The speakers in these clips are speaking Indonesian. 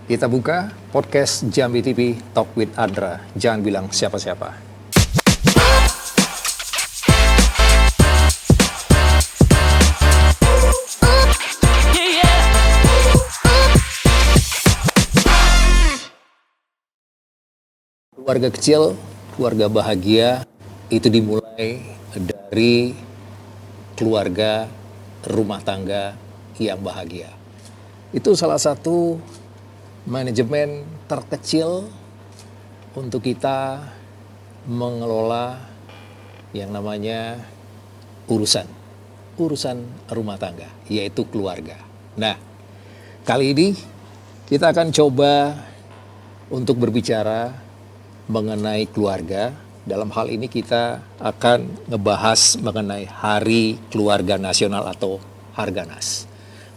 Kita buka podcast Jambi TV Talk with Adra. Jangan bilang siapa-siapa. Keluarga kecil, keluarga bahagia itu dimulai dari keluarga rumah tangga yang bahagia. Itu salah satu manajemen terkecil untuk kita mengelola yang namanya urusan rumah tangga, yaitu keluarga. Nah, kali ini kita akan coba untuk berbicara mengenai keluarga. Dalam hal ini kita akan ngebahas mengenai Hari Keluarga Nasional atau Harganas.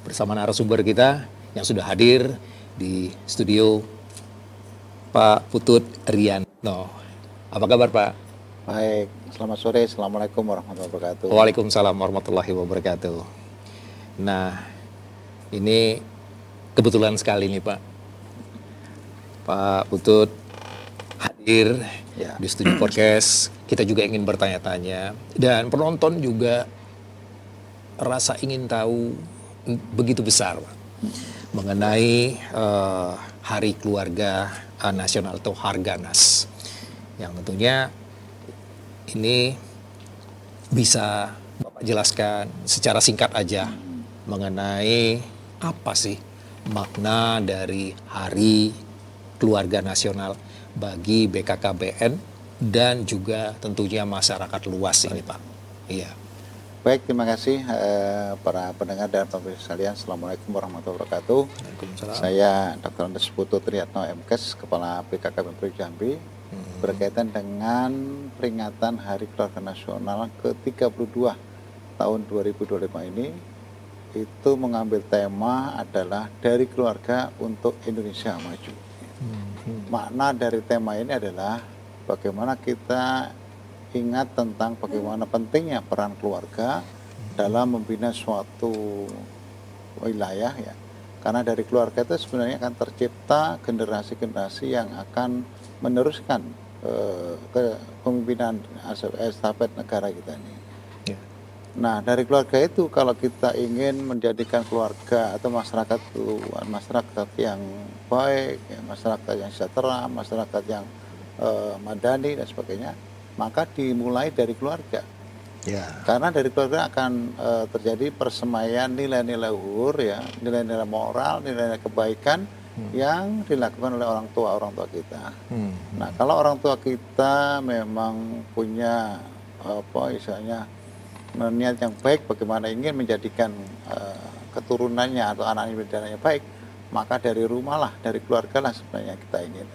Bersama narasumber kita yang sudah hadir di studio, Pak Putut Rianto. Apa kabar, Pak? Baik, selamat sore. Assalamualaikum warahmatullahi wabarakatuh. Waalaikumsalam warahmatullahi wabarakatuh. Nah, ini kebetulan sekali nih, Pak. Pak Putut hadir di studio podcast. Kita juga ingin bertanya-tanya, dan penonton juga rasa ingin tahu begitu besar, Pak, mengenai Hari Keluarga Nasional atau Harganas, yang tentunya ini bisa Bapak jelaskan secara singkat aja mengenai apa sih makna dari Hari Keluarga Nasional bagi BKKBN dan juga tentunya masyarakat luas ini, Pak. Iya. Baik, terima kasih para pendengar dan pemirsa sekalian. Assalamualaikum warahmatullahi wabarakatuh. Waalaikumsalam. Saya Dr. Andes Putut Riatno MKes, Kepala BKKBN Provinsi Jambi, berkaitan dengan peringatan Hari Keluarga Nasional ke-32 tahun 2025 ini. Itu mengambil tema adalah dari keluarga untuk Indonesia maju. Makna dari tema ini adalah bagaimana kita ingat tentang bagaimana pentingnya peran keluarga dalam membina suatu wilayah, ya. Karena dari keluarga itu sebenarnya akan tercipta generasi-generasi yang akan meneruskan kepemimpinan estafet negara kita ini. Nah, dari keluarga itu kalau kita ingin menjadikan keluarga atau masyarakat itu masyarakat yang baik, ya, masyarakat yang sejahtera, masyarakat yang madani dan sebagainya, maka dimulai dari keluarga. Karena dari keluarga akan terjadi persemaian nilai-nilai luhur, ya, nilai-nilai moral, nilai-nilai kebaikan yang dilakukan oleh orang tua kita. Nah, kalau orang tua kita memang punya istilahnya niat yang baik, bagaimana ingin menjadikan keturunannya atau anak ini baik, maka dari rumah lah, dari keluarga lah sebenarnya kita ingin.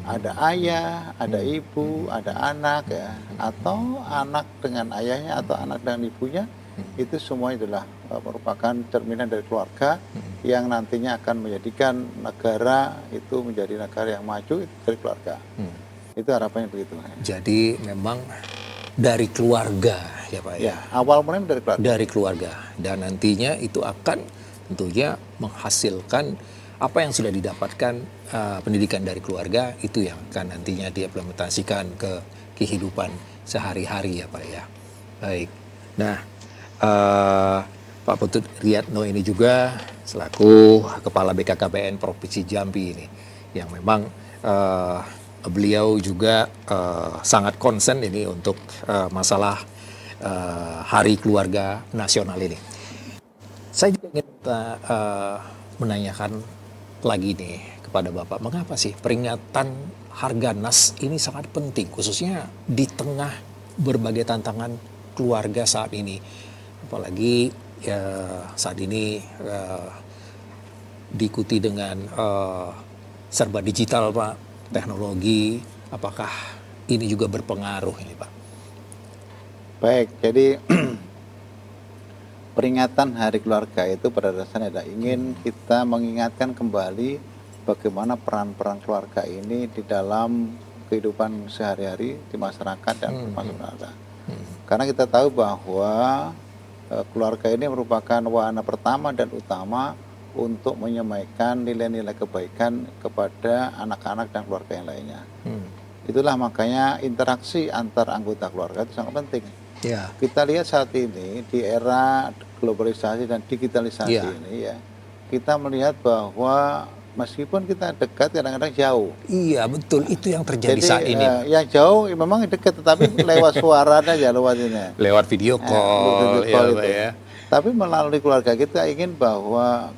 Ada ayah, ada ibu, ada anak, ya, atau anak dengan ayahnya atau anak dengan ibunya, itu semua adalah merupakan cerminan dari keluarga yang nantinya akan menjadikan negara itu menjadi negara yang maju, itu dari keluarga. Itu harapannya begitu. Jadi memang dari keluarga, ya Pak, ya. Awal mulanya dari keluarga. Dari keluarga, dan nantinya itu akan tentunya menghasilkan apa yang sudah didapatkan pendidikan dari keluarga, itu yang akan nantinya diimplementasikan ke kehidupan sehari-hari, ya Pak, ya. Baik. Nah, Pak Putut Riatno ini juga selaku Kepala BKKBN Provinsi Jambi ini, yang memang beliau juga sangat concern ini untuk masalah Hari Keluarga Nasional ini. Saya juga ingin menanyakan lagi nih kepada Bapak, mengapa sih peringatan Harganas ini sangat penting, khususnya di tengah berbagai tantangan keluarga saat ini, apalagi ya saat ini diikuti dengan serba digital, Pak, teknologi. Apakah ini juga berpengaruh ini, Pak? Baik, jadi peringatan Hari Keluarga itu pada dasarnya adalah ingin kita mengingatkan kembali bagaimana peran-peran keluarga ini di dalam kehidupan sehari-hari di masyarakat dan masyarakat. Karena kita tahu bahwa keluarga ini merupakan wahana pertama dan utama untuk menyampaikan nilai-nilai kebaikan kepada anak-anak dan keluarga yang lainnya. Itulah makanya interaksi antar anggota keluarga itu sangat penting. Ya. Kita lihat saat ini di era globalisasi dan digitalisasi Ya. ini ya, kita melihat bahwa meskipun kita dekat kadang-kadang jauh. Iya, betul. Itu yang terjadi Jadi saat ini. yang jauh memang dekat, tetapi lewat suara aja lewat ini. Lewat video call, Video call ya, itu. Pak, ya. Tapi melalui keluarga kita ingin bahwa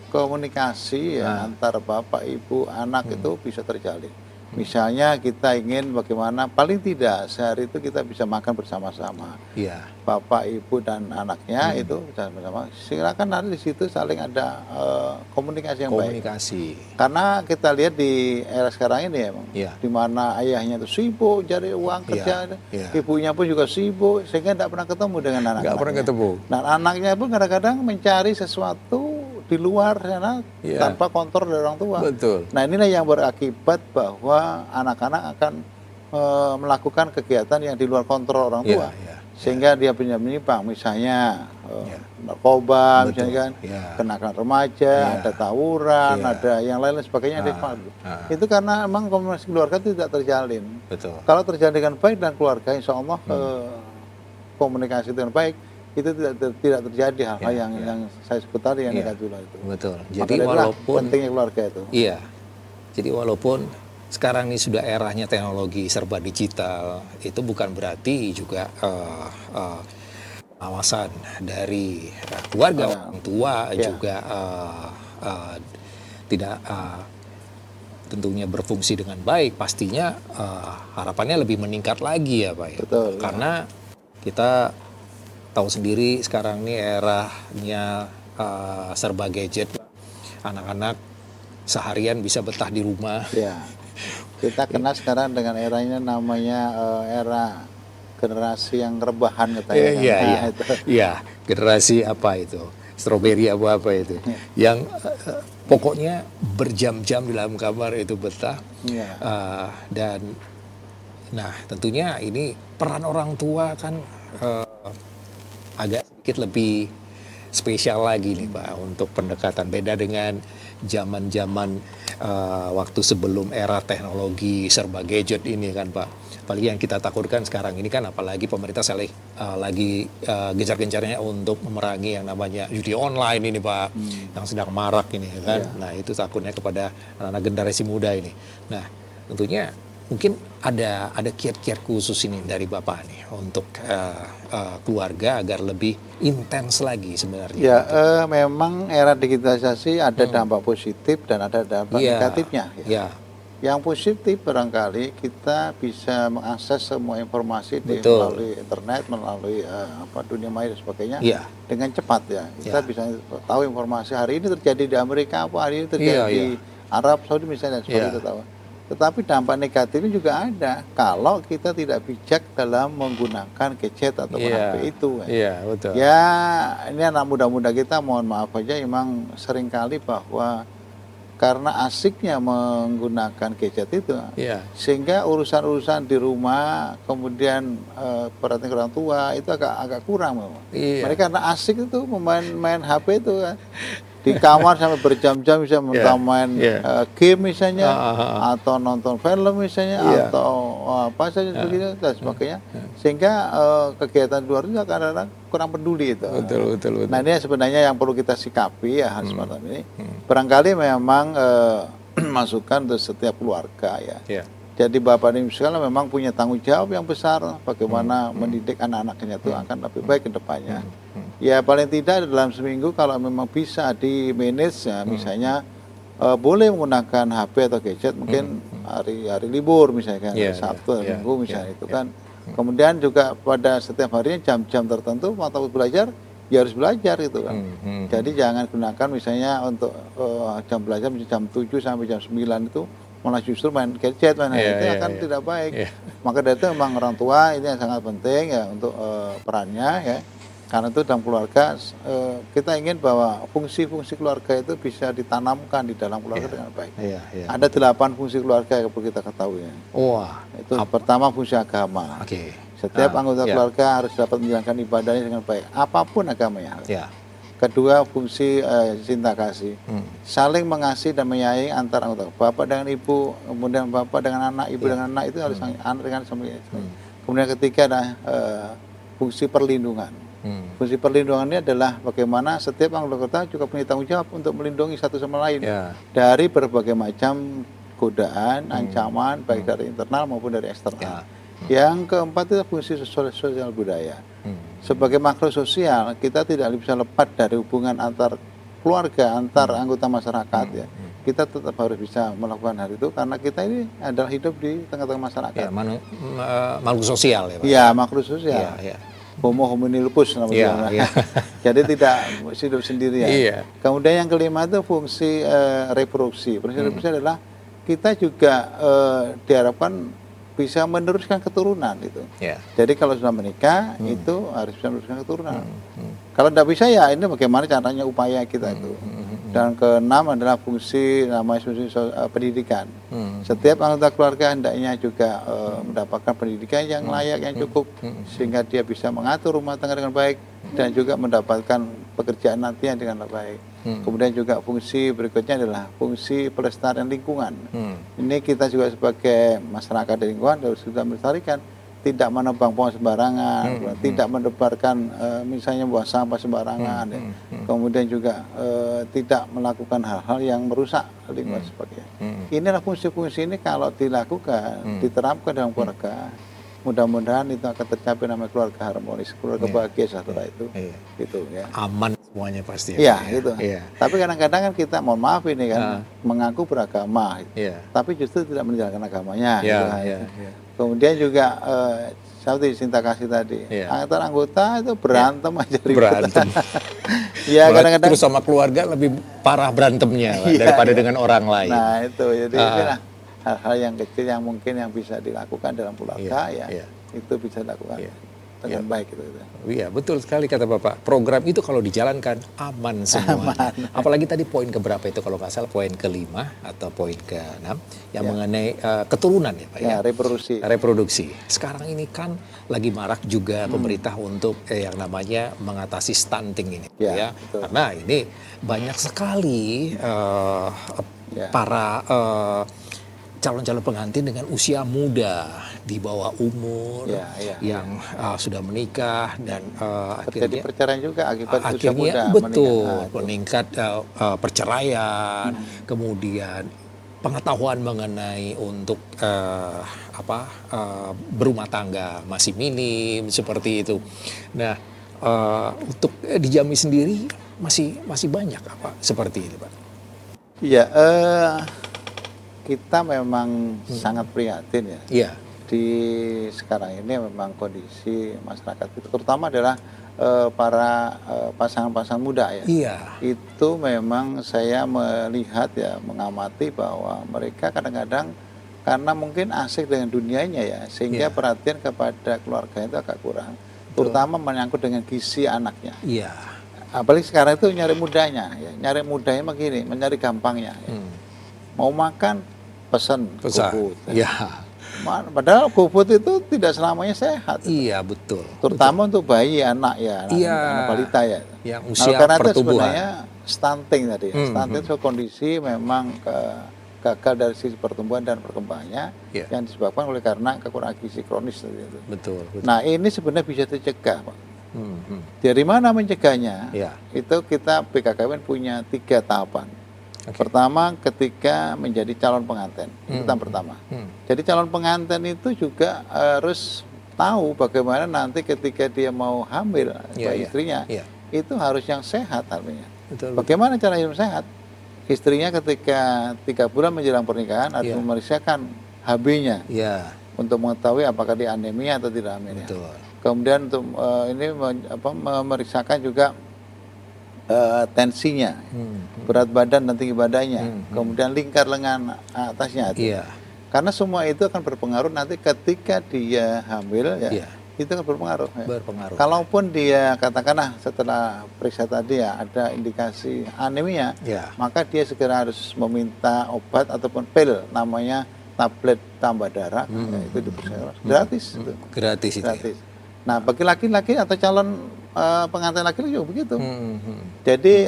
komunikasi ya antara bapak, ibu, anak itu bisa terjalin. Misalnya kita ingin bagaimana paling tidak sehari itu kita bisa makan bersama-sama. Iya. Bapak, ibu dan anaknya itu bersama-sama. Silakan nanti di situ saling ada komunikasi yang baik. Komunikasi. Karena kita lihat di era sekarang ini emang, Iya. di mana ayahnya itu sibuk cari uang kerja, iya. ibunya pun juga sibuk sehingga tidak pernah ketemu dengan anak-anaknya. Nggak pernah ketemu. Nah, anaknya pun kadang-kadang mencari sesuatu di luar sana Iya. tanpa kontrol dari orang tua. Betul. Nah, inilah yang berakibat bahwa anak-anak akan melakukan kegiatan yang di luar kontrol orang tua. Iya, iya. Sehingga dia punya menyimpang, misalnya narkoba, Betul, misalnya kan, iya. kenakan remaja, Iya. ada tawuran, Iya. ada yang lain sebagainya. Itu karena memang komunikasi keluarga itu tidak terjalin. Betul. Kalau terjalin dengan baik dan keluarga, insya Allah komunikasi dengan baik itu tidak terjadi hal-hal yang saya sebut tadi yang negatif itu. Betul. Maka Jadi itulah walaupun pentingnya keluarga itu. Iya. Jadi walaupun sekarang ini sudah eranya teknologi serba digital, itu bukan berarti juga pengawasan dari keluarga, orang tua juga tidak tentunya berfungsi dengan baik. Pastinya harapannya lebih meningkat lagi ya Pak ya. Betul. Karena kita tahu sendiri sekarang ini eranya serba gadget. Anak-anak seharian bisa betah di rumah. Ya. Kita kenal sekarang dengan eranya namanya era generasi yang rebahan katanya. Iya, Nah, iya. itu. Iya, generasi apa itu? Stroberi apa itu? Yang pokoknya berjam-jam di dalam kamar itu betah. Iya. Dan nah, tentunya ini peran orang tua kan agak sedikit lebih spesial lagi nih Pak untuk pendekatan, beda dengan zaman-zaman waktu sebelum era teknologi serba gadget ini kan Pak. Apalagi yang kita takutkan sekarang ini kan, apalagi pemerintah lagi gencar-gencarnya untuk memerangi yang namanya judi online ini Pak, yang sedang marak ini kan. Nah itu takutnya kepada anak-anak generasi muda ini. Nah tentunya mungkin ada kiat-kiat khusus ini dari Bapak nih untuk keluarga agar lebih intens lagi sebenarnya. Ya, memang era digitalisasi ada dampak positif dan ada dampak negatifnya. Ya. Yang positif barangkali kita bisa mengakses semua informasi melalui internet, melalui dunia maya dan sebagainya dengan cepat ya. Kita bisa tahu informasi hari ini terjadi di Amerika, hari ini terjadi di Arab Saudi misalnya, seperti itu tahu. Tetapi dampak negatifnya juga ada kalau kita tidak bijak dalam menggunakan gadget atau HP itu. Iya, betul. Ya, ini anak muda-muda kita mohon maaf aja memang seringkali bahwa karena asiknya menggunakan gadget itu, sehingga urusan-urusan di rumah, kemudian perhatian orang tua itu agak kurang memang. Mereka karena asik itu main HP itu kan. Di kamar sampai berjam-jam bisa main game misalnya, atau nonton film misalnya, atau apa saja begitu dan sebagainya, sehingga kegiatan luar itu kadang-kadang kurang peduli itu. Betul. Nah ini sebenarnya yang perlu kita sikapi ya hal semacam ini. Barangkali memang masukan untuk setiap keluarga ya. Jadi Bapak dan Ibu sekalian memang punya tanggung jawab yang besar bagaimana mendidik anak-anaknya itu akan lebih baik ke depannya. Ya paling tidak dalam seminggu kalau memang bisa di manage ya, misalnya boleh menggunakan HP atau gadget mungkin hari libur misalnya Sabtu, Minggu misalnya itu kan. Kemudian juga pada setiap harinya jam-jam tertentu mata belajar ya harus belajar gitu kan. Jadi jangan gunakan misalnya untuk jam belajar jam 7 sampai jam 9 itu malah justru main gadget itu akan tidak baik. Maka dari itu memang orang tua ini yang sangat penting ya untuk perannya ya. Karena itu dalam keluarga kita ingin bahwa fungsi-fungsi keluarga itu bisa ditanamkan di dalam keluarga dengan baik. Ada 8 fungsi keluarga yang perlu kita ketahui. Wah. Itu pertama fungsi agama. Setiap anggota keluarga harus dapat menjalankan ibadahnya dengan baik, apapun agamanya. Kedua, fungsi cinta kasih. Saling mengasihi dan menyayangi antar anggota. Bapak dengan ibu, kemudian bapak dengan anak, ibu dengan anak, itu harus anak dengan suami. Kemudian ketiga adalah fungsi perlindungan. Fungsi perlindungan ini adalah bagaimana setiap anggota juga punya tanggung jawab untuk melindungi satu sama lain dari berbagai macam godaan, ancaman, baik dari internal maupun dari eksternal. Yang keempat itu fungsi sosial budaya. Sebagai makro sosial, kita tidak bisa lepas dari hubungan antar keluarga, antar anggota masyarakat ya. Kita tetap harus bisa melakukan hal itu karena kita ini adalah hidup di tengah-tengah masyarakat. Makhluk sosial ya, Pak. Iya, makhluk sosial. Homo homini lupus namanya. Jadi tidak hidup sendirian. Kemudian yang kelima itu fungsi reproduksi. Fungsi reproduksi adalah kita juga diharapkan bisa meneruskan keturunan itu. Jadi kalau sudah menikah itu harus bisa meneruskan keturunan. Kalau tidak bisa ya ini bagaimana caranya upaya kita itu. Dan keenam adalah fungsi namanya fungsi pendidikan. Setiap anggota keluarga hendaknya juga mendapatkan pendidikan yang layak, yang cukup sehingga dia bisa mengatur rumah tangga dengan baik dan juga mendapatkan pekerjaan nantinya dengan baik. Kemudian juga fungsi berikutnya adalah fungsi pelestarian lingkungan. Ini kita juga sebagai masyarakat di lingkungan harus sudah melestarikan, tidak menebang pohon sembarangan, tidak menebarkan misalnya buang sampah sembarangan, kemudian juga tidak melakukan hal-hal yang merusak lingkungan sebagainya. Inilah fungsi-fungsi ini kalau dilakukan, diterapkan dalam keluarga, mudah-mudahan itu akan tercapai namanya keluarga harmonis, keluarga bahagia sejahtera itu, gitu ya. Aman semuanya pasti. Gitu. Tapi kadang-kadang kan kita, mohon maaf ini kan, mengaku beragama, tapi justru tidak menjalankan agamanya. Kemudian juga seperti cinta kasih tadi, antara anggota itu berantem aja ribut. Kadang-kadang terus sama keluarga lebih parah berantemnya daripada dengan orang lain. Nah itu, jadi inilah hal-hal yang kecil yang mungkin yang bisa dilakukan dalam keluarga itu bisa dilakukan dengan baik gitu. Iya, betul sekali kata Bapak. Program itu kalau dijalankan aman semua. Apalagi tadi poin keberapa itu kalau nggak salah poin ke-5 atau poin ke-6 yang mengenai keturunan ya Pak ya. Reproduksi. Sekarang ini kan lagi marak juga pemerintah untuk yang namanya mengatasi stunting ini ya. Karena ini banyak sekali para calon-calon pengantin dengan usia muda di bawah umur yang sudah menikah dan akhirnya perceraian juga akibat usia muda meningkat perceraian, kemudian pengetahuan mengenai untuk berumah tangga masih minim seperti itu. Nah, untuk di Jambi sendiri masih banyak seperti itu, Pak? Iya, kita memang sangat prihatin ya. Di sekarang ini memang kondisi masyarakat itu terutama adalah para pasangan-pasangan muda ya. Itu memang saya melihat mengamati bahwa mereka kadang-kadang karena mungkin asik dengan dunianya ya, sehingga perhatian kepada keluarga itu agak kurang. Terutama menyangkut dengan gizi anaknya. Apalagi sekarang itu nyari mudanya begini, mencari gampangnya. Mau makan pesan GoFood. Padahal GoFood itu tidak selamanya sehat. Betul. Terutama untuk bayi, anak balita ya. Yang usia karena pertumbuhan. Itu sebenarnya stunting tadi. Stunting itu kondisi memang gagal dari sisi pertumbuhan dan perkembangannya yang disebabkan oleh karena kekurangan gizi kronis tadi itu. Betul. Nah ini sebenarnya bisa dicegah, Pak. Dari mana mencegahnya? Itu kita BKKBN punya 3 tahapan. Pertama, ketika menjadi calon pengantin, itu tahap pertama. Jadi calon pengantin itu juga harus tahu bagaimana nanti ketika dia mau hamil istrinya, itu harus yang sehat artinya. Bagaimana cara hidup sehat? Istrinya ketika 3 bulan menjelang pernikahan harus memeriksakan HB-nya untuk mengetahui apakah dia anemia atau tidak anemia. Kemudian untuk memeriksakan juga tensinya, berat badan dan tinggi badannya, kemudian lingkar lengan atasnya itu. Karena semua itu akan berpengaruh nanti ketika dia hamil itu akan berpengaruh. Kalaupun dia katakanlah setelah periksa tadi ada indikasi anemia, maka dia segera harus meminta obat ataupun pil namanya tablet tambah darah, itu diperiksa gratis. Gratis. Nah bagi laki-laki atau calon pengantin laki-laki juga begitu. Jadi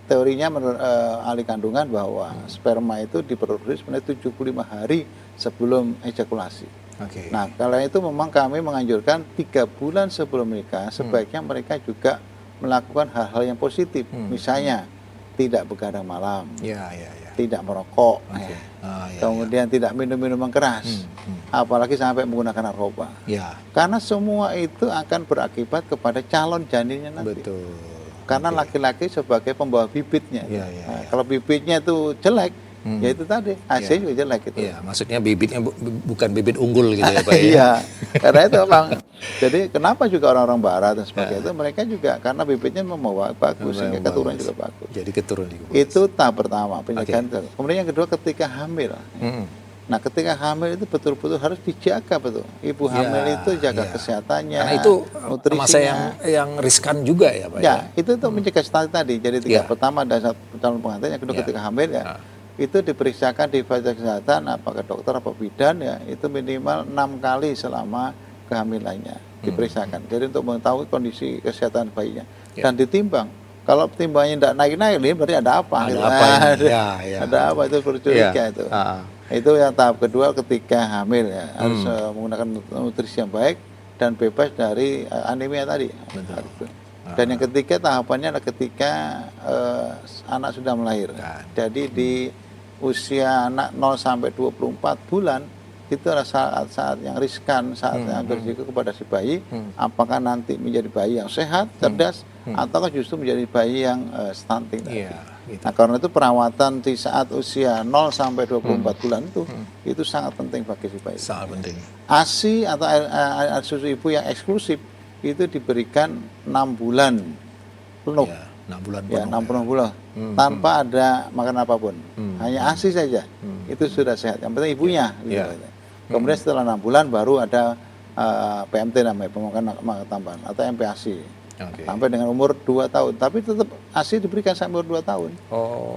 teorinya menurut ahli kandungan bahwa sperma itu diproduksi sebenarnya 75 hari sebelum ejakulasi. Oke. Nah, kalau itu memang kami menganjurkan 3 bulan sebelum menikah sebaiknya mereka juga melakukan hal-hal yang positif. Misalnya tidak begadang malam, Ya. tidak merokok, Oke. kemudian tidak minum minuman keras, apalagi sampai menggunakan narkoba. Ya. Karena semua itu akan berakibat kepada calon janinnya nanti. Betul. Karena laki-laki sebagai pembawa bibitnya. Ya. Kalau bibitnya itu jelek, ya itu tadi hasilnya juga jelek gitu. Iya, maksudnya bibitnya bukan bibit unggul gitu ya Pak ya. Iya, karena itu memang. Jadi kenapa juga orang-orang barat dan sebagainya itu mereka juga karena bibitnya membawa bagus sehingga keturunan juga bagus. Jadi keturunan juga. Itu tahap pertama pencegahan. Kemudian yang kedua ketika hamil. Nah, ketika hamil itu betul-betul harus dijaga betul. Ibu hamil itu jaga kesehatannya. Karena itu nutrisinya. masa yang riskan juga ya Pak Ya, itu untuk mencegah stunting tadi. Jadi pertama ada calon pengantin, yang kedua ketika hamil itu diperiksakan di fasilitas kesehatan apakah dokter apa bidan itu minimal 6 kali selama kehamilannya diperiksakan. Jadi untuk mengetahui kondisi kesehatan bayinya dan ditimbang. Kalau timbangnya tidak naik-naik, ini berarti ada apa? Ada apa ini? Ada apa itu perlu curiga itu. Itu yang tahap kedua ketika hamil harus menggunakan nutrisi yang baik dan bebas dari anemia tadi. Dan yang ketiga tahapannya adalah ketika anak sudah melahirkan. Jadi di usia anak 0 sampai 24 bulan itu adalah saat-saat yang riskan, saat yang berisiko kepada si bayi, apakah nanti menjadi bayi yang sehat, cerdas, ataukah justru menjadi bayi yang stunting. Gitu. Nah, karena itu perawatan di saat usia 0 sampai 24 bulan itu sangat penting bagi si bayi. Sangat penting. ASI atau air susu ibu yang eksklusif itu diberikan 6 bulan penuh. 6 bulan penuh. 6 bulan tanpa ada makan apapun. Hanya ASI saja. Itu sudah sehat. Yang penting ibunya. Gitu. Kemudian setelah 6 bulan baru ada PMT namanya, pemakan makan tambahan atau MPASI. Sampai dengan umur 2 tahun. Tapi tetap ASI diberikan sampai umur 2 tahun.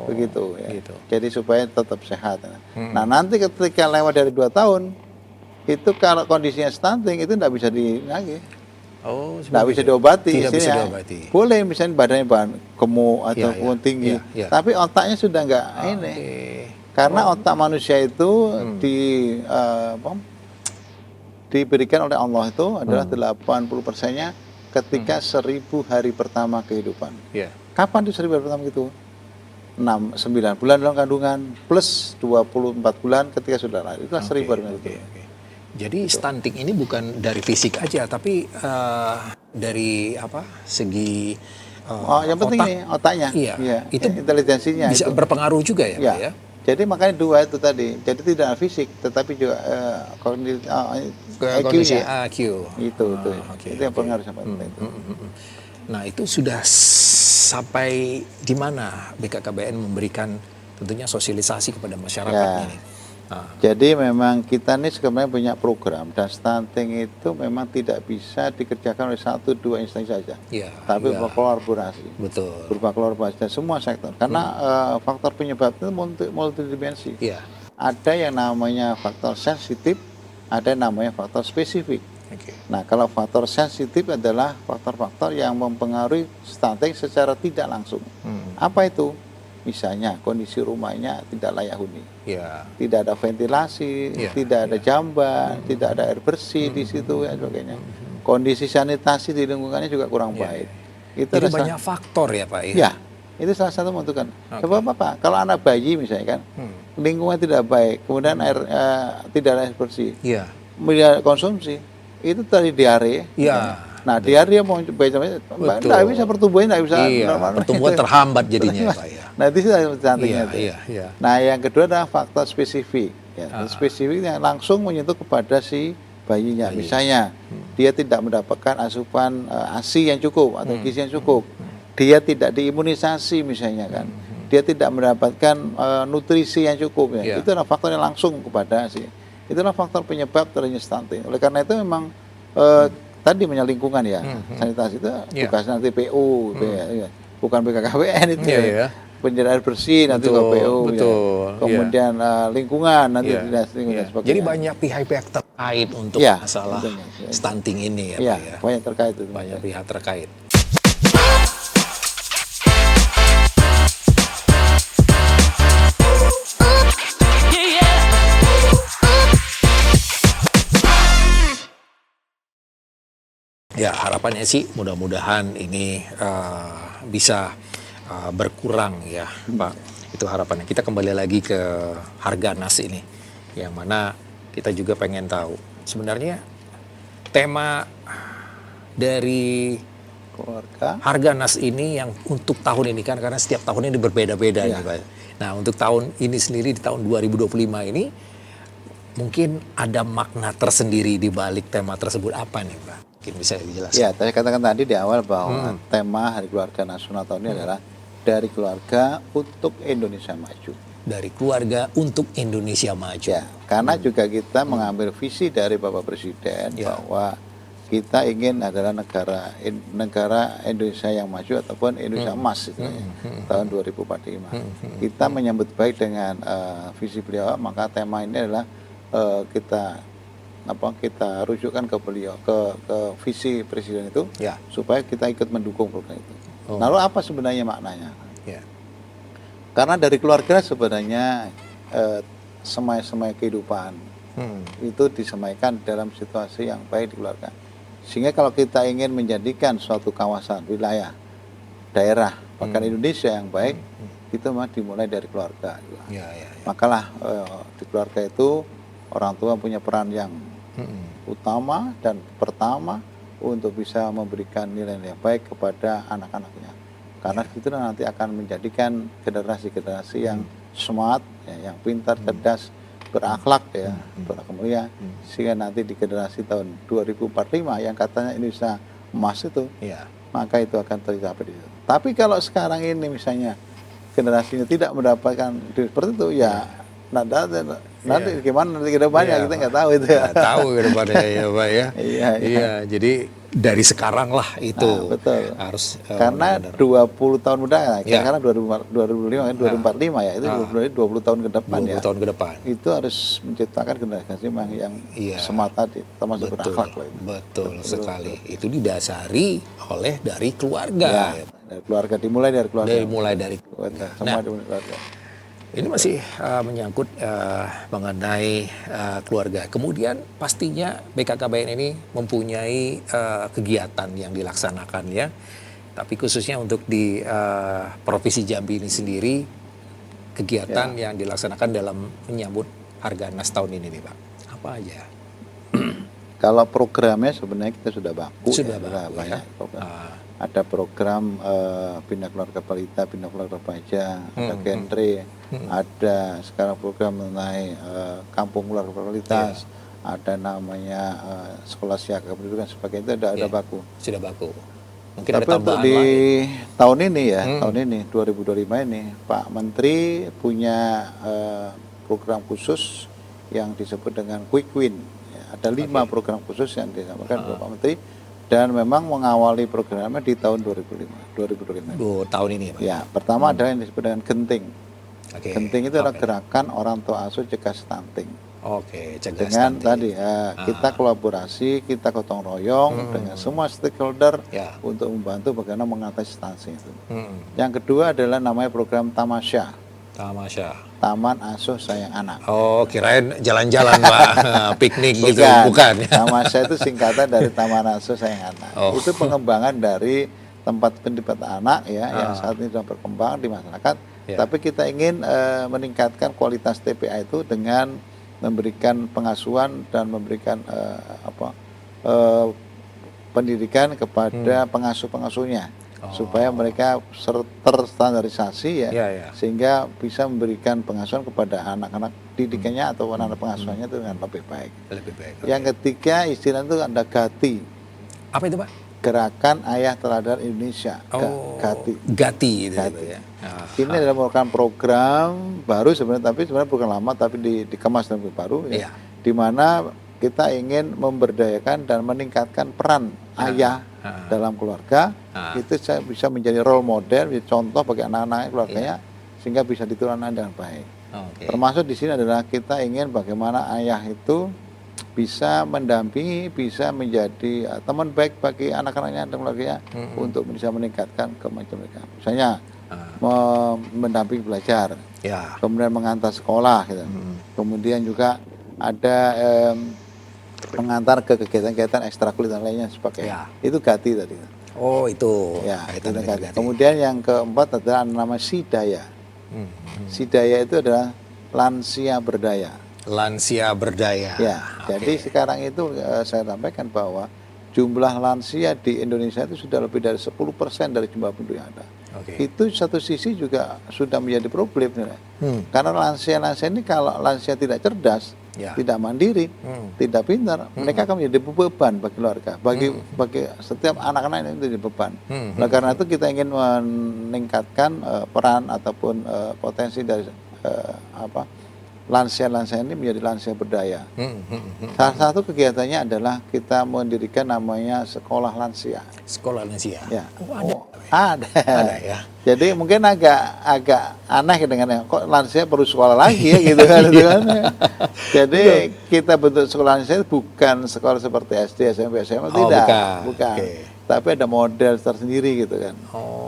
Begitu ya. Gitu. Jadi supaya tetap sehat. Nah, nanti ketika lewat dari 2 tahun itu kalau kondisinya stunting itu tidak bisa lagi. Tidak bisa diobati. Tidak bisa diobati. Boleh misalnya badannya gemuk ataupun tinggi, tapi otaknya sudah enggak ini. Karena otak manusia itu diberikan oleh Allah itu adalah 80%-nya ketika 1000 hari pertama kehidupan. Kapan itu 1000 hari pertama itu? 9 bulan dalam kandungan plus 24 bulan ketika sudah lahir. Itulah 1000 hari pertama itu. Jadi stunting ini bukan dari fisik aja, tapi dari segi yang penting otak, nih otaknya, itu intelijensinya bisa berpengaruh juga ya, Pak ya. Jadi makanya 2 itu tadi. Jadi tidak fisik, tetapi juga kondisi IQ-nya. IQ. Itu yang pengaruh sama itu. Nah, itu sudah sampai di mana BKKBN memberikan tentunya sosialisasi kepada masyarakat ini. Jadi memang kita ini sebenarnya punya program dan stunting itu memang tidak bisa dikerjakan oleh 1-2 instansi saja, tapi berkolaborasi. Betul. Berupa kolaborasi dan semua sektor. Karena faktor penyebab itu multidimensi. Ada yang namanya faktor sensitif, ada yang namanya faktor spesifik. Nah, kalau faktor sensitif adalah faktor-faktor yang mempengaruhi stunting secara tidak langsung. Apa itu? Misalnya kondisi rumahnya tidak layak huni, tidak ada ventilasi, tidak ada jamban, tidak ada air bersih di situ dan sebagainya. Kondisi sanitasi di lingkungannya juga kurang baik. Itu jadi banyak faktor ya Pak ya? Ya, itu salah satu menentukan. Sebab apa? Kalau anak bayi misalnya kan, lingkungan tidak baik, kemudian air tidak ada air bersih, konsumsi, itu tadi diare. Nah, diare mau tidak bisa pertumbuhannya, tidak bisa pertumbuhan terhambat jadinya Pak ya. Nah, itu cantiknya. Nah, yang kedua adalah faktor spesifik. Spesifik yang langsung menyentuh kepada si bayinya. Misalnya, dia tidak mendapatkan asupan ASI yang cukup atau gizi yang cukup. Dia tidak diimunisasi misalnya kan. Dia tidak mendapatkan nutrisi yang cukup. Itu adalah faktor yang langsung kepada si. Itulah faktor penyebab terjadinya stunting. Oleh karena itu memang tadi lingkungan sanitasi itu tugasnya nanti PU, bukan BKKBN itu. penyediaan air bersih nanti Betul, KPU, ya. betul, Kemudian lingkungan nanti Iya, dinas lingkungan iya. dan sebagainya. Jadi banyak pihak-pihak terkait untuk Iya, masalah tentunya. stunting ini ya Iya, Pak ya. banyak terkait itu. Banyak pihak terkait. Ya harapannya sih mudah-mudahan ini bisa berkurang ya Pak. Itu harapannya. Kita kembali lagi ke harga nas ini. Yang mana kita juga pengen tahu. Sebenarnya tema dari Keluarga. harga nas ini yang untuk tahun ini kan karena setiap tahun ini berbeda-beda Ya. nih Pak. Nah untuk tahun ini sendiri di tahun 2025 ini mungkin ada makna tersendiri di balik tema tersebut apa nih Pak? Mungkin bisa dijelaskan. Ya, saya katakan tadi di awal bahwa tema Hari Keluarga Nasional tahun ini adalah dari keluarga untuk Indonesia maju. Dari keluarga untuk Indonesia maju. Ya, karena juga kita mengambil visi dari Bapak Presiden Ya. bahwa kita ingin adalah negara Indonesia yang maju ataupun Indonesia emas itu, tahun 2045. Kita menyambut baik dengan visi beliau, maka tema ini adalah kita rujukkan ke beliau ke visi presiden itu Ya. supaya kita ikut mendukung program itu. Oh. Lalu apa sebenarnya maknanya? Ya. Karena dari keluarga sebenarnya semai-semai kehidupan itu disemaikan dalam situasi yang baik di keluarga. Sehingga kalau kita ingin menjadikan suatu kawasan, wilayah, daerah, bahkan Indonesia yang baik, itu mah dimulai dari keluarga. Ya, ya, ya. Makalah di keluarga itu orang tua punya peran yang utama dan pertama untuk bisa memberikan nilai-nilai baik kepada anak-anaknya. Karena itu nanti akan menjadikan generasi-generasi yang smart, ya, yang pintar, cerdas, berakhlak, ya, berakhlak mulia, sehingga nanti di generasi tahun 2045 yang katanya Indonesia emas itu, Ya. maka itu akan tercapai di situ. Tapi kalau sekarang ini misalnya generasinya tidak mendapatkan seperti itu, ya nanti gimana nanti ke depannya Iya, kita nggak tahu itu ya. Nggak tahu ke depannya ya Pak ya. Iya, Iya, jadi dari sekarang lah itu Nah, betul. harus Karena benar-benar. 20 tahun muda, Ya. karena 2005 kan 2045 ya, itu 20 tahun ke depan 20 ya. tahun ke depan. Itu harus menciptakan generasi yang Iya. smart tadi, termasuk Betul, berakhlak loh itu. betul sekali. Itu didasari oleh dari keluarga. Ya, dari keluarga dimulai dari keluarga. Mulai dari Keluarga, semua dimulai dari keluarga. ini masih menyangkut mengenai keluarga. Kemudian pastinya BKKBN ini mempunyai kegiatan yang dilaksanakan ya. Tapi khususnya untuk di Provinsi Jambi ini sendiri kegiatan yang dilaksanakan dalam menyambut harga nas tahun ini nih Pak. Apa aja? Kalau programnya sebenarnya kita sudah baku, Sudah ya, baku, banyak ya. program. Ada program Bina Keluarga Balita, Bina Keluarga Remaja, ada Genre, ada sekarang program mengenai Kampung Keluarga Prioritas, ada namanya Sekolah Siaga Pendidikan sebagainya, itu ada baku. Sudah baku. Mungkin Tapi ada untuk tambahan di lain. tahun ini ya, tahun ini 2025 ini Pak Menteri punya program khusus yang disebut dengan Quick Win. Ya, ada 5 program khusus yang disampaikan oleh Pak Menteri dan memang mengawali programnya di tahun 2025. Tahun ini Pak. Ya, pertama adalah yang disebut dengan Genting. Oke. Genting itu adalah gerakan orang tua asuh cegah stunting. Oke, cegah Dengan stunting. tadi kita kolaborasi, kita gotong royong dengan semua stakeholder Ya. untuk membantu bagaimana mengatasi stunting itu. Hmm. Yang kedua adalah namanya program Tamasya, Tamasya. Taman Asuh Sayang Anak. Oh, kirain jalan-jalan Pak, piknik gitu, bukan? Tamasya itu singkatan dari Taman Asuh Sayang Anak. Oh. Itu pengembangan dari tempat pendidikan anak ya yang saat ini sudah berkembang di masyarakat. Ya. Tapi kita ingin meningkatkan kualitas TPA itu dengan memberikan pengasuhan dan memberikan pendidikan kepada pengasuh-pengasuhnya supaya mereka terstandarisasi ya, Ya. sehingga bisa memberikan pengasuhan kepada anak-anak didikannya atau anak-anak pengasuhannya itu dengan lebih baik. Lebih baik. Yang ketiga istilah itu ada GATI, Apa itu Pak? Gerakan Ayah Teladan Indonesia. GATI. Gati itu Gati. ya. Ah, Ini adalah merupakan program baru sebenarnya, tapi sebenarnya bukan lama, tapi dikemas dan baru Iya. ya, di mana kita ingin memberdayakan dan meningkatkan peran ayah dalam keluarga. Itu saya bisa menjadi role model, menjadi contoh bagi anak-anak keluarganya, sehingga bisa diturunkan dengan baik. Termasuk di sini adalah kita ingin bagaimana ayah itu bisa mendampingi, bisa menjadi teman baik bagi anak-anaknya dan keluarganya untuk bisa meningkatkan kemajuan mereka. Misalnya mendampingi belajar, kemudian mengantar sekolah, gitu. Kemudian juga ada mengantar ke kegiatan-kegiatan ekstrakurikuler lainnya sebagainya. Itu Gati tadi. Oh, itu. Ya, itu Gati. Kemudian yang keempat adalah nama Sidaya. Sidaya itu adalah lansia berdaya. Lansia berdaya. Ya, jadi sekarang itu saya sampaikan bahwa jumlah lansia di Indonesia itu sudah lebih dari 10% dari jumlah penduduk yang ada. Itu satu sisi juga sudah menjadi problem. Karena lansia-lansia ini kalau lansia tidak cerdas, tidak mandiri, tidak pintar, mereka akan menjadi beban bagi keluarga, bagi setiap anak-anak itu jadi beban. Nah, karena itu kita ingin meningkatkan peran ataupun potensi dari lansia-lansia ini menjadi lansia berdaya. Salah satu kegiatannya adalah kita mendirikan namanya sekolah lansia. Sekolah lansia. Ya. Ada ya. Jadi mungkin agak aneh dengan kok lansia perlu sekolah lagi ya gitu kan. Jadi kita bentuk sekolah lansia bukan sekolah seperti SD, SMP, SMA, tidak. Bukan. Tapi ada model tersendiri gitu kan.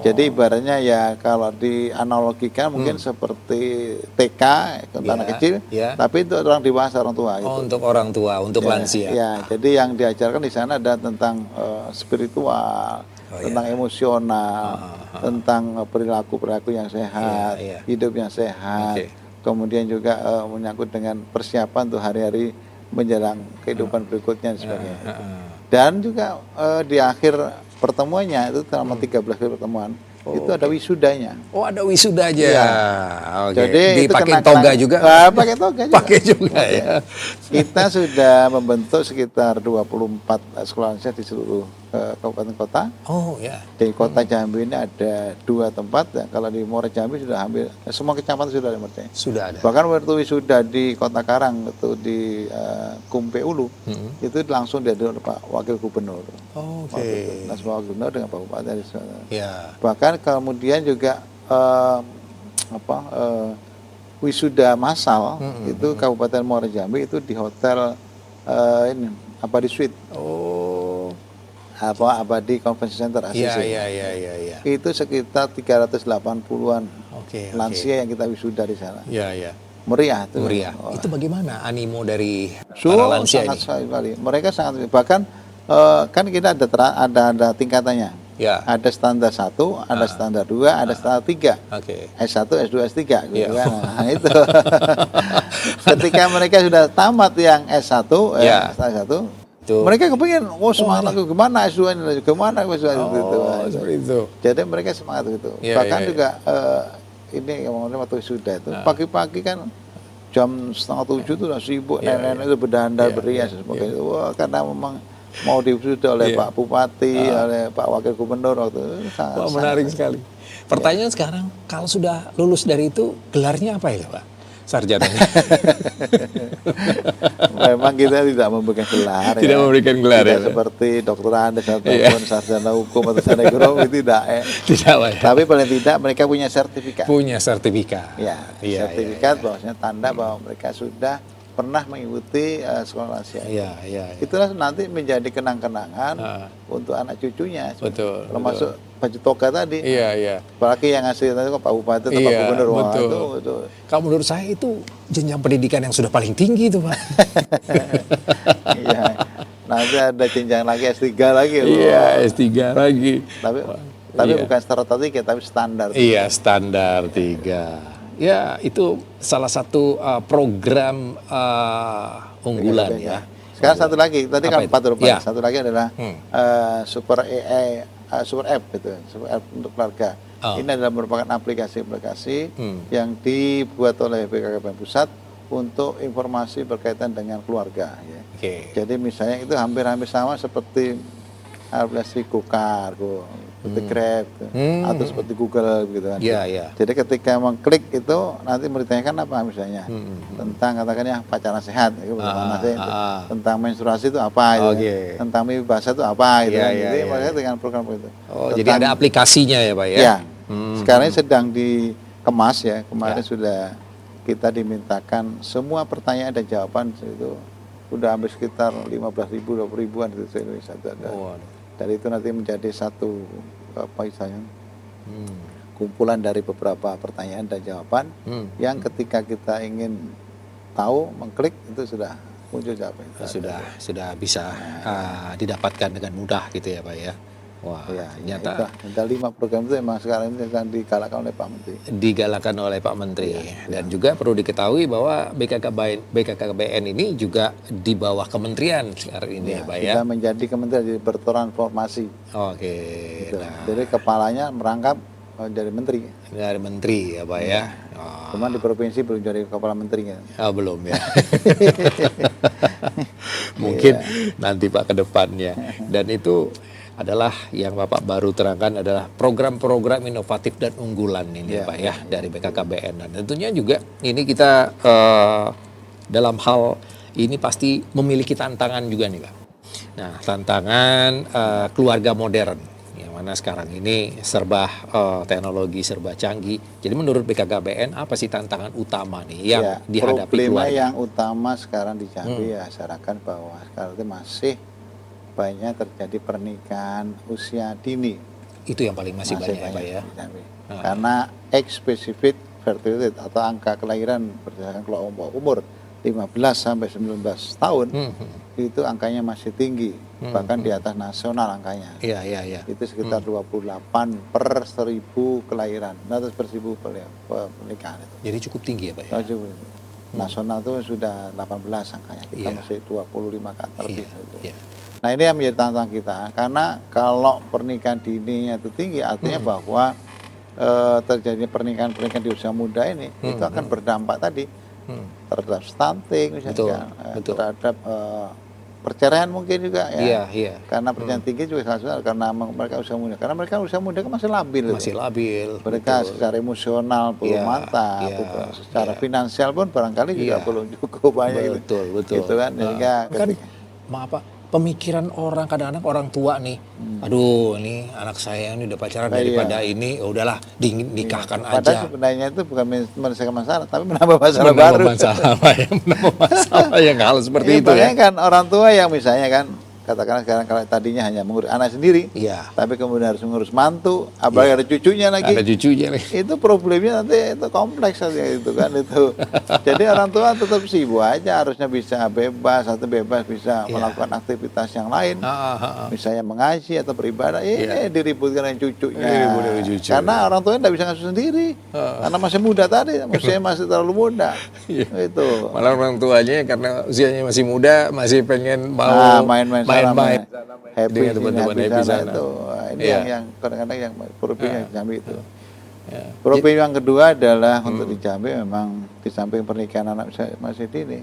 Jadi ibaratnya ya kalau dianalogikan mungkin seperti TK untuk anak kecil, tapi itu orang dewasa, orang tua. Gitu. Untuk orang tua, untuk lansia. Ya, jadi yang diajarkan di sana ada tentang spiritual, tentang emosional, tentang perilaku yang sehat, hidup yang sehat. Kemudian juga menyangkut dengan persiapan untuk hari-hari menjelang kehidupan berikutnya dan sebagainya. Dan juga di akhir pertemuannya itu selama 13 kali pertemuan itu ada wisudanya. Oh, ada wisuda aja. Ya. Jadi dipakai toga juga. Pakai toga juga. Pakai juga ya. Kita sudah membentuk sekitar 24 sekolah lansia di seluruh kabupaten kota. Oh ya. Di kota Jambi ini ada 2 tempat. Ya. Kalau di Muara Jambi sudah hampir semua kecamatan sudah ada. Sudah ada. Bahkan waktu wisuda di Kota Karang itu di Kumpe Ulu, itu langsung diadakan oleh Pak Wakil Gubernur. Wakil Gubernur dengan Pak Bupati. Ya. Bahkan kemudian juga wisuda massal itu Kabupaten Muara Jambi itu di hotel ini Abadi Suite. Abadi Convention Center ACC. Iya. Itu sekitar 380-an lansia yang kita wisuda di sana. Iya. Meriah tuh. Meriah. Itu bagaimana animo dari para lansia sangat ini? sekali. Mereka sangat, bahkan kan kita ada tingkatannya. Ya. Ada standar 1, ada standar 2, ada standar 3. S1, S2, S3 gitu kan. Nah, itu. Ketika mereka sudah tamat yang S1, standar 1, mereka kepengen, semangat aku gimana S2 ini, gimana S2 itu. Seperti itu. Jadi mereka semangat gitu. Bahkan juga ini waktu sudah itu pagi-pagi kan jam 6:30 itu udah sibuk, nenek-nenek itu berdandar, berias sebagainya. Wah, karena memang mau diwisuda oleh Pak Bupati, oleh Pak Wakil Gubernur waktu itu. Wah, menarik sekali. Pertanyaan sekarang, kalau sudah lulus dari itu, gelarnya apa ya Pak? Sarjananya. Memang kita tidak memberikan gelar. Tidak memberikan gelar tidak seperti dokter Andes ataupun sarjana hukum atau sarjana ekonomi, tidak. Tidak, tapi paling tidak mereka punya sertifikat. Punya sertifikat. Sertifikat bahwasanya tanda bahwa mereka sudah pernah mengikuti sekolah lansia. Itulah nanti menjadi kenang-kenangan untuk anak cucunya. Betul. Termasuk baju toga tadi. Apalagi yang ngasih tadi Pak Bupati atau Pak Gubernur. Itu. Kalau menurut saya itu jenjang pendidikan yang sudah paling tinggi itu Pak. Nanti ada jenjang lagi S3 lagi. S3 lagi. Tapi bukan standar 3 tapi standar. Standar 3. Ya, itu salah satu program unggulan ya. Sekarang satu lagi, tadi kan 4 satu lagi adalah Super AI, Super App gitu, Super App untuk keluarga. Ini adalah merupakan aplikasi-aplikasi yang dibuat oleh BKKBN Pusat untuk informasi berkaitan dengan keluarga. Jadi misalnya itu hampir-hampir sama seperti aplikasi GoCar, seperti Grab gitu, atau seperti Google gitu kan. Iya, iya. Jadi ketika mengklik itu nanti ditanyakan apa misalnya tentang katakan ya pacaran sehat, itu bagaimana sih, tentang menstruasi itu apa, gitu, Oke. tentang mimpi basah itu apa, gitu Iya, kan. iya, Jadi iya, mereka iya. dengan program itu. Oh, jadi ada aplikasinya ya Pak ya? Ya, sekarang ini sedang dikemas ya. Kemarin sudah kita dimintakan semua pertanyaan dan jawaban itu udah hampir sekitar 15.000, 20.000-an itu se-Indonesia itu ada. Dari itu nanti menjadi satu apa istilahnya kumpulan dari beberapa pertanyaan dan jawaban yang ketika kita ingin tahu mengklik itu sudah muncul jawaban. Sudah bisa didapatkan dengan mudah gitu ya Pak ya. Wah, Ya, ternyata ada 5 program itu memang sekarang ini sedang digalakkan oleh Pak Menteri. digalakan oleh Pak Menteri. Dan juga perlu diketahui bahwa BKKBN ini juga di bawah kementerian sekarang ini ya Pak ya. Sudah menjadi kementerian, jadi bertransformasi. Oke. Gitu. Nah, Jadi kepalanya merangkap jadi menteri. dari menteri ya Pak ya. Cuman di provinsi belum jadi kepala menterinya. Belum ya. Mungkin nanti Pak ke depannya. Dan itu adalah yang Bapak baru terangkan adalah program-program inovatif dan unggulan ini ya Pak ya dari BKKBN. Dan tentunya juga ini kita dalam hal ini pasti memiliki tantangan juga nih Pak. Nah, tantangan keluarga modern yang mana sekarang ini serba teknologi serba canggih. Jadi menurut BKKBN apa sih tantangan utama nih yang dihadapi problema keluarga? yang utama sekarang di Jambi ya masyarakat bahwa sekarang itu masih banyak terjadi pernikahan usia dini. Itu yang paling masih banyak ya Pak ya. di Jambi. Karena age-specific fertility atau angka kelahiran berdasarkan kelompok umur 15 sampai 19 tahun itu angkanya masih tinggi, bahkan di atas nasional angkanya. Iya, iya, iya. Itu sekitar 28 per 1.000 kelahiran, atau per 1.000 pernikahan itu. Jadi cukup tinggi ya Pak ya. Nasional itu sudah 18 angkanya, kita masih 25 ke atas lebih. Iya. Nah ini yang menjadi tantangan kita, karena kalau pernikahan dininya itu tinggi, artinya bahwa terjadinya pernikahan-pernikahan di usia muda ini itu akan berdampak tadi terhadap stunting misalnya, terhadap perceraian mungkin juga ya. Iya. Karena perceraian tinggi juga salah satu karena mereka usia muda. Karena mereka usia muda kan masih labil. Masih labil. Mereka secara emosional belum mantap, secara finansial pun barangkali juga belum cukup banyak. Betul. Gitu kan. Kan maaf Pak, pemikiran orang kadang-kadang orang tua nih, aduh ini anak saya ini udah pacaran daripada ini, udahlah dinikahkan aja. Padahal sebenarnya itu bukan menyelesaikan masalah, tapi menambah masalah baru. Menambah masalah yang hal seperti itu ya. Kan orang tua yang misalnya kan, katakanlah sekarang kalau tadinya hanya mengurus anak sendiri, tapi kemudian harus mengurus mantu, apalagi ada cucunya lagi. Ada cucunya lagi. Itu problemnya nanti itu kompleks nanti itu kan itu. Jadi orang tua tetap sibuk aja, harusnya bisa bebas bisa melakukan aktivitas yang lain, misalnya mengaji atau beribadah, diributkan dengan cucunya. Karena orang tuanya tidak bisa ngasuh sendiri, karena masih muda tadi, masih terlalu muda. Itu. Malah orang tuanya karena usianya masih muda, masih pengen mau main-main happy teman-teman happy sana. Itu. Ini yang kadang-kadang yang problem di Jambi itu. Problem yang kedua adalah untuk di Jambi memang di samping pernikahan anak masih dini,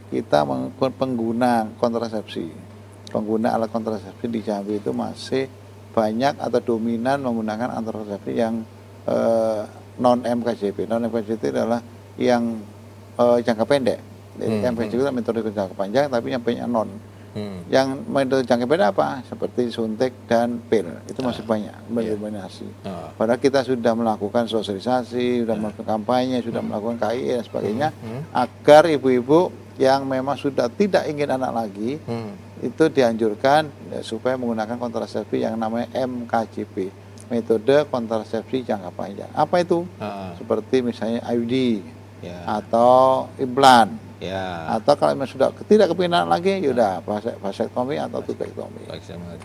kita pengguna kontrasepsi, pengguna alat kontrasepsi di Jambi itu masih banyak atau dominan menggunakan kontrasepsi yang non MKJP. Non MKJP adalah yang jangka pendek. Jadi MKJP itu metode jangka panjang, tapi yang banyak non. Yang metode jangka pendek apa? Seperti suntik dan pil, itu masih banyak mendominasi. Padahal kita sudah melakukan sosialisasi, sudah melakukan kampanye, sudah melakukan KI dan sebagainya, agar ibu-ibu yang memang sudah tidak ingin anak lagi, itu dianjurkan supaya menggunakan kontrasepsi yang namanya MKJP, metode kontrasepsi jangka panjang. Apa itu? Seperti misalnya IUD atau implan. Atau kalau memang sudah tidak kepingin lagi, yaudah vasektomi atau tubektomi.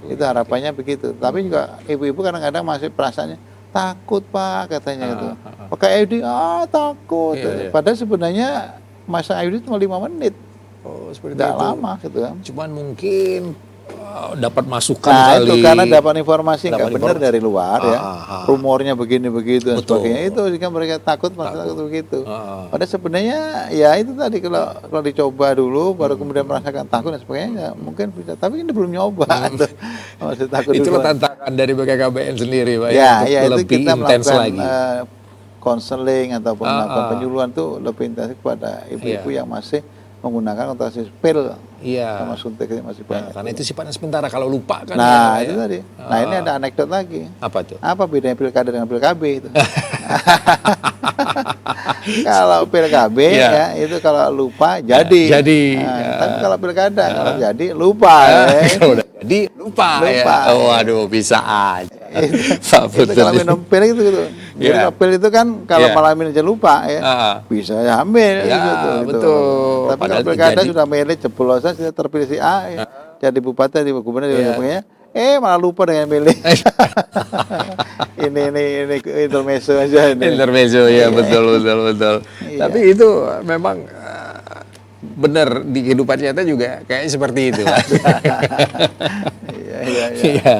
Itu harapannya begitu. Tapi juga ibu-ibu kadang-kadang masih perasaannya takut Pak katanya itu. Pakai IUD, takut. Padahal sebenarnya masa IUD cuma 5 menit. Seperti tidak itu. Lama gitu kan. Cuman mungkin dapat masukan Nah kali. itu karena dapat informasi nggak Dapat benar informasi. dari luar ya, rumornya begini begitu dan Betul. sebagainya, itu jika mereka takut masalah begitu. Ah. Padahal sebenarnya ya itu tadi kalau dicoba dulu baru kemudian merasakan takut dan sebagainya ya, mungkin bisa, tapi ini belum nyoba tuh. Masih takut Itulah dulu. tantangan dari BKKBN sendiri, Pak, Ya, untuk ya itu lebih kita intens melakukan lagi. konseling ataupun melakukan penyuluhan tuh lebih intensif kepada ibu-ibu Iya. yang masih menggunakan kontrasepsi pil Iya. sama suntik ini masih banyak. Karena itu sifatnya sementara, kalau lupa kan. Nah ya, itu Pak, ya. tadi. Nah ini ada anekdot lagi. Apa tuh? Apa bedanya pilkada dengan PLKB itu? Kalau PLKB Iya. ya itu kalau lupa jadi. Jadi. Nah, tapi kalau pilkada kalau jadi lupa. Kalau udah jadi lupa, Lupa. ya. Oh, waduh, bisa aja. Pak Itu Putut kalau ini. minum pil itu gitu. Jadi Iya. kalau pil itu kan kalau Iya. malam ini aja lupa ya. Bisa ya hamil Ya, gitu. betul. Tapi Padahal kalau pilkada jadi- sudah milih jeblosan sudah terpilih si A ya. Jadi bupati, jadi gubernur, jadi Iya. sebagainya. Malah lupa dengan milih. ini intermezzo aja ini. Intermezzo, ya, betul. Iya. Tapi itu memang benar di kehidupan nyata juga kayak seperti itu, Pak. Iya. Iya.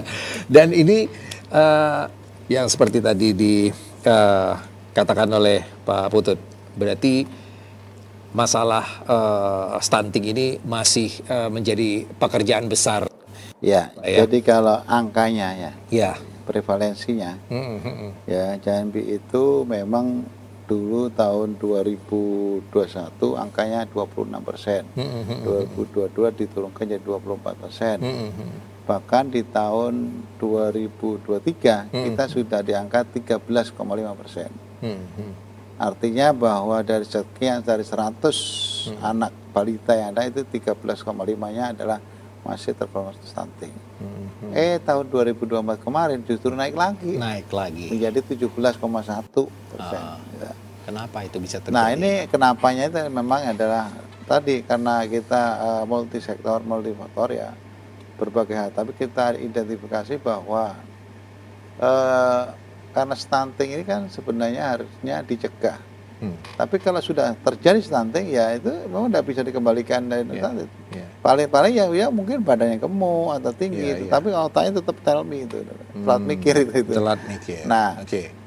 Dan ini yang seperti tadi dikatakan oleh Pak Putut, berarti masalah stunting ini masih menjadi pekerjaan besar. Ya, Ya. jadi kalau angkanya ya, Ya. prevalensinya ya JNB itu memang dulu tahun 2021 angkanya 26%, 2022 diturunkan jadi 24%. Bahkan di tahun 2023 kita sudah di angka 13,5%. Artinya bahwa dari sekian, dari 100 anak balita yang ada itu 13,5-nya adalah masih tergolong stunting. Tahun 2024 kemarin justru naik lagi Naik lagi. menjadi 17,1%. Ya. Kenapa itu bisa terjadi? Nah ini kenapanya itu memang adalah tadi karena kita multisektor, multifaktor ya, berbagai hal. Tapi kita identifikasi bahwa karena stunting ini kan sebenarnya harusnya dicegah. Tapi kalau sudah terjadi stunting ya itu memang tidak bisa dikembalikan dari stunting. Paling-paling ya mungkin badannya gemuk atau tinggi itu, tapi otaknya tetap tell me itu, telat mikir itu. Telat mikir. Nah,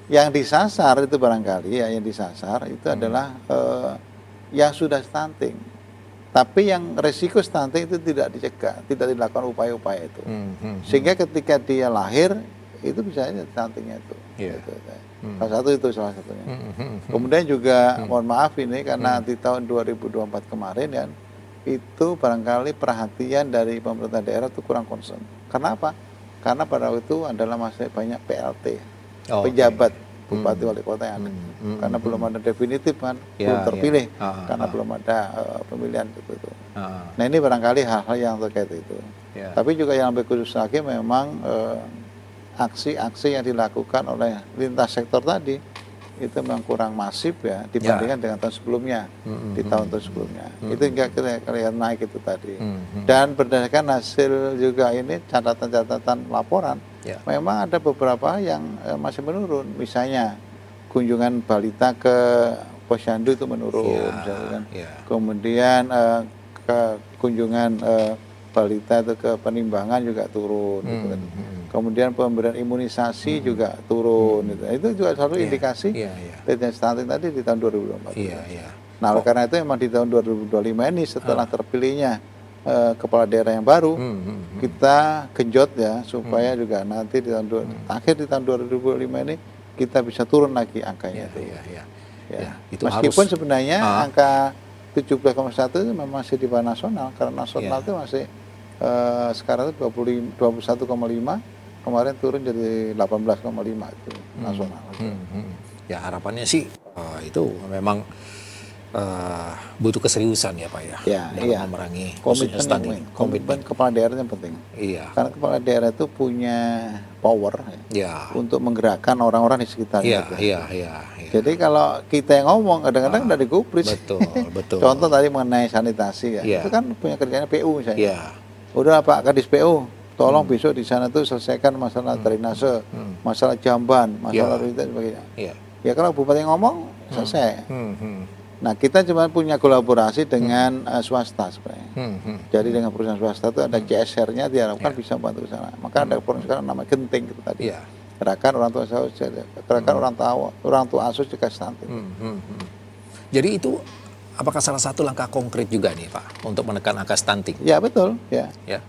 yang disasar itu barangkali ya, yang disasar itu adalah yang sudah stunting. Tapi yang resiko stunting itu tidak dicegah, tidak dilakukan upaya-upaya itu. Sehingga ketika dia lahir itu bisa aja stuntingnya itu. Gitu. Salah satunya. Kemudian juga mohon maaf ini karena di tahun 2024 kemarin kan itu barangkali perhatian dari pemerintah daerah itu kurang concern. Kenapa? Karena pada waktu itu adalah masih banyak PLT, pejabat bupati wali kota yang ada. Karena belum ada definitif kan, belum terpilih karena belum ada pemilihan itu. Nah ini barangkali hal-hal yang terkait itu. Tapi juga yang lebih khusus lagi memang aksi-aksi yang dilakukan oleh lintas sektor tadi itu memang kurang masif ya dibandingkan dengan tahun sebelumnya, di tahun-tahun sebelumnya. Itu hingga kelihatan naik itu tadi. Dan berdasarkan hasil juga ini catatan-catatan laporan, memang ada beberapa yang masih menurun. Misalnya kunjungan balita ke posyandu itu menurun, misalnya kan. Kemudian kunjungan balita itu ke penimbangan juga turun, gitu kan. Kemudian pemberian imunisasi juga turun, gitu. Itu juga satu indikasi dari stunting tadi di tahun 2024. Nah, oleh karena itu memang di tahun 2025 ini setelah terpilihnya kepala daerah yang baru, kita genjot ya supaya juga nanti di tahun akhir di tahun 2025 ini kita bisa turun lagi angkanya itu. Itu meskipun harus, sebenarnya angka 17,1 itu memang masih di bawah nasional, karena nasional itu masih sekarang itu 21,5, kemarin turun jadi 18,5 itu nasional. Ya harapannya sih itu memang butuh keseriusan ya Pak ya, dalam memerangi khususnya stunting. Komitmen kepala daerah yang penting. Karena kepala daerah itu punya power untuk menggerakkan orang-orang di sekitarnya. Jadi kalau kita yang ngomong kadang-kadang dari digubris. Betul. Contoh tadi mengenai sanitasi ya, itu kan punya kerjanya PU misalnya. Udah Pak Kadis PU, tolong besok di sana tuh selesaikan masalah drainase, masalah jamban, masalah dan sebagainya. Ya kalau bupati ngomong selesai. Nah, kita cuma punya kolaborasi dengan swasta sebenarnya. Jadi dengan perusahaan swasta itu ada CSR-nya diharapkan bisa membantu ke sana. Maka ada program sekarang namanya Genting itu tadi. Iya. Gerakan orang tua asuh, gerakan orang tua asuh cegah stunting. Jadi itu apakah salah satu langkah konkret juga nih Pak untuk menekan angka stunting? Ya betul, ya. Ya.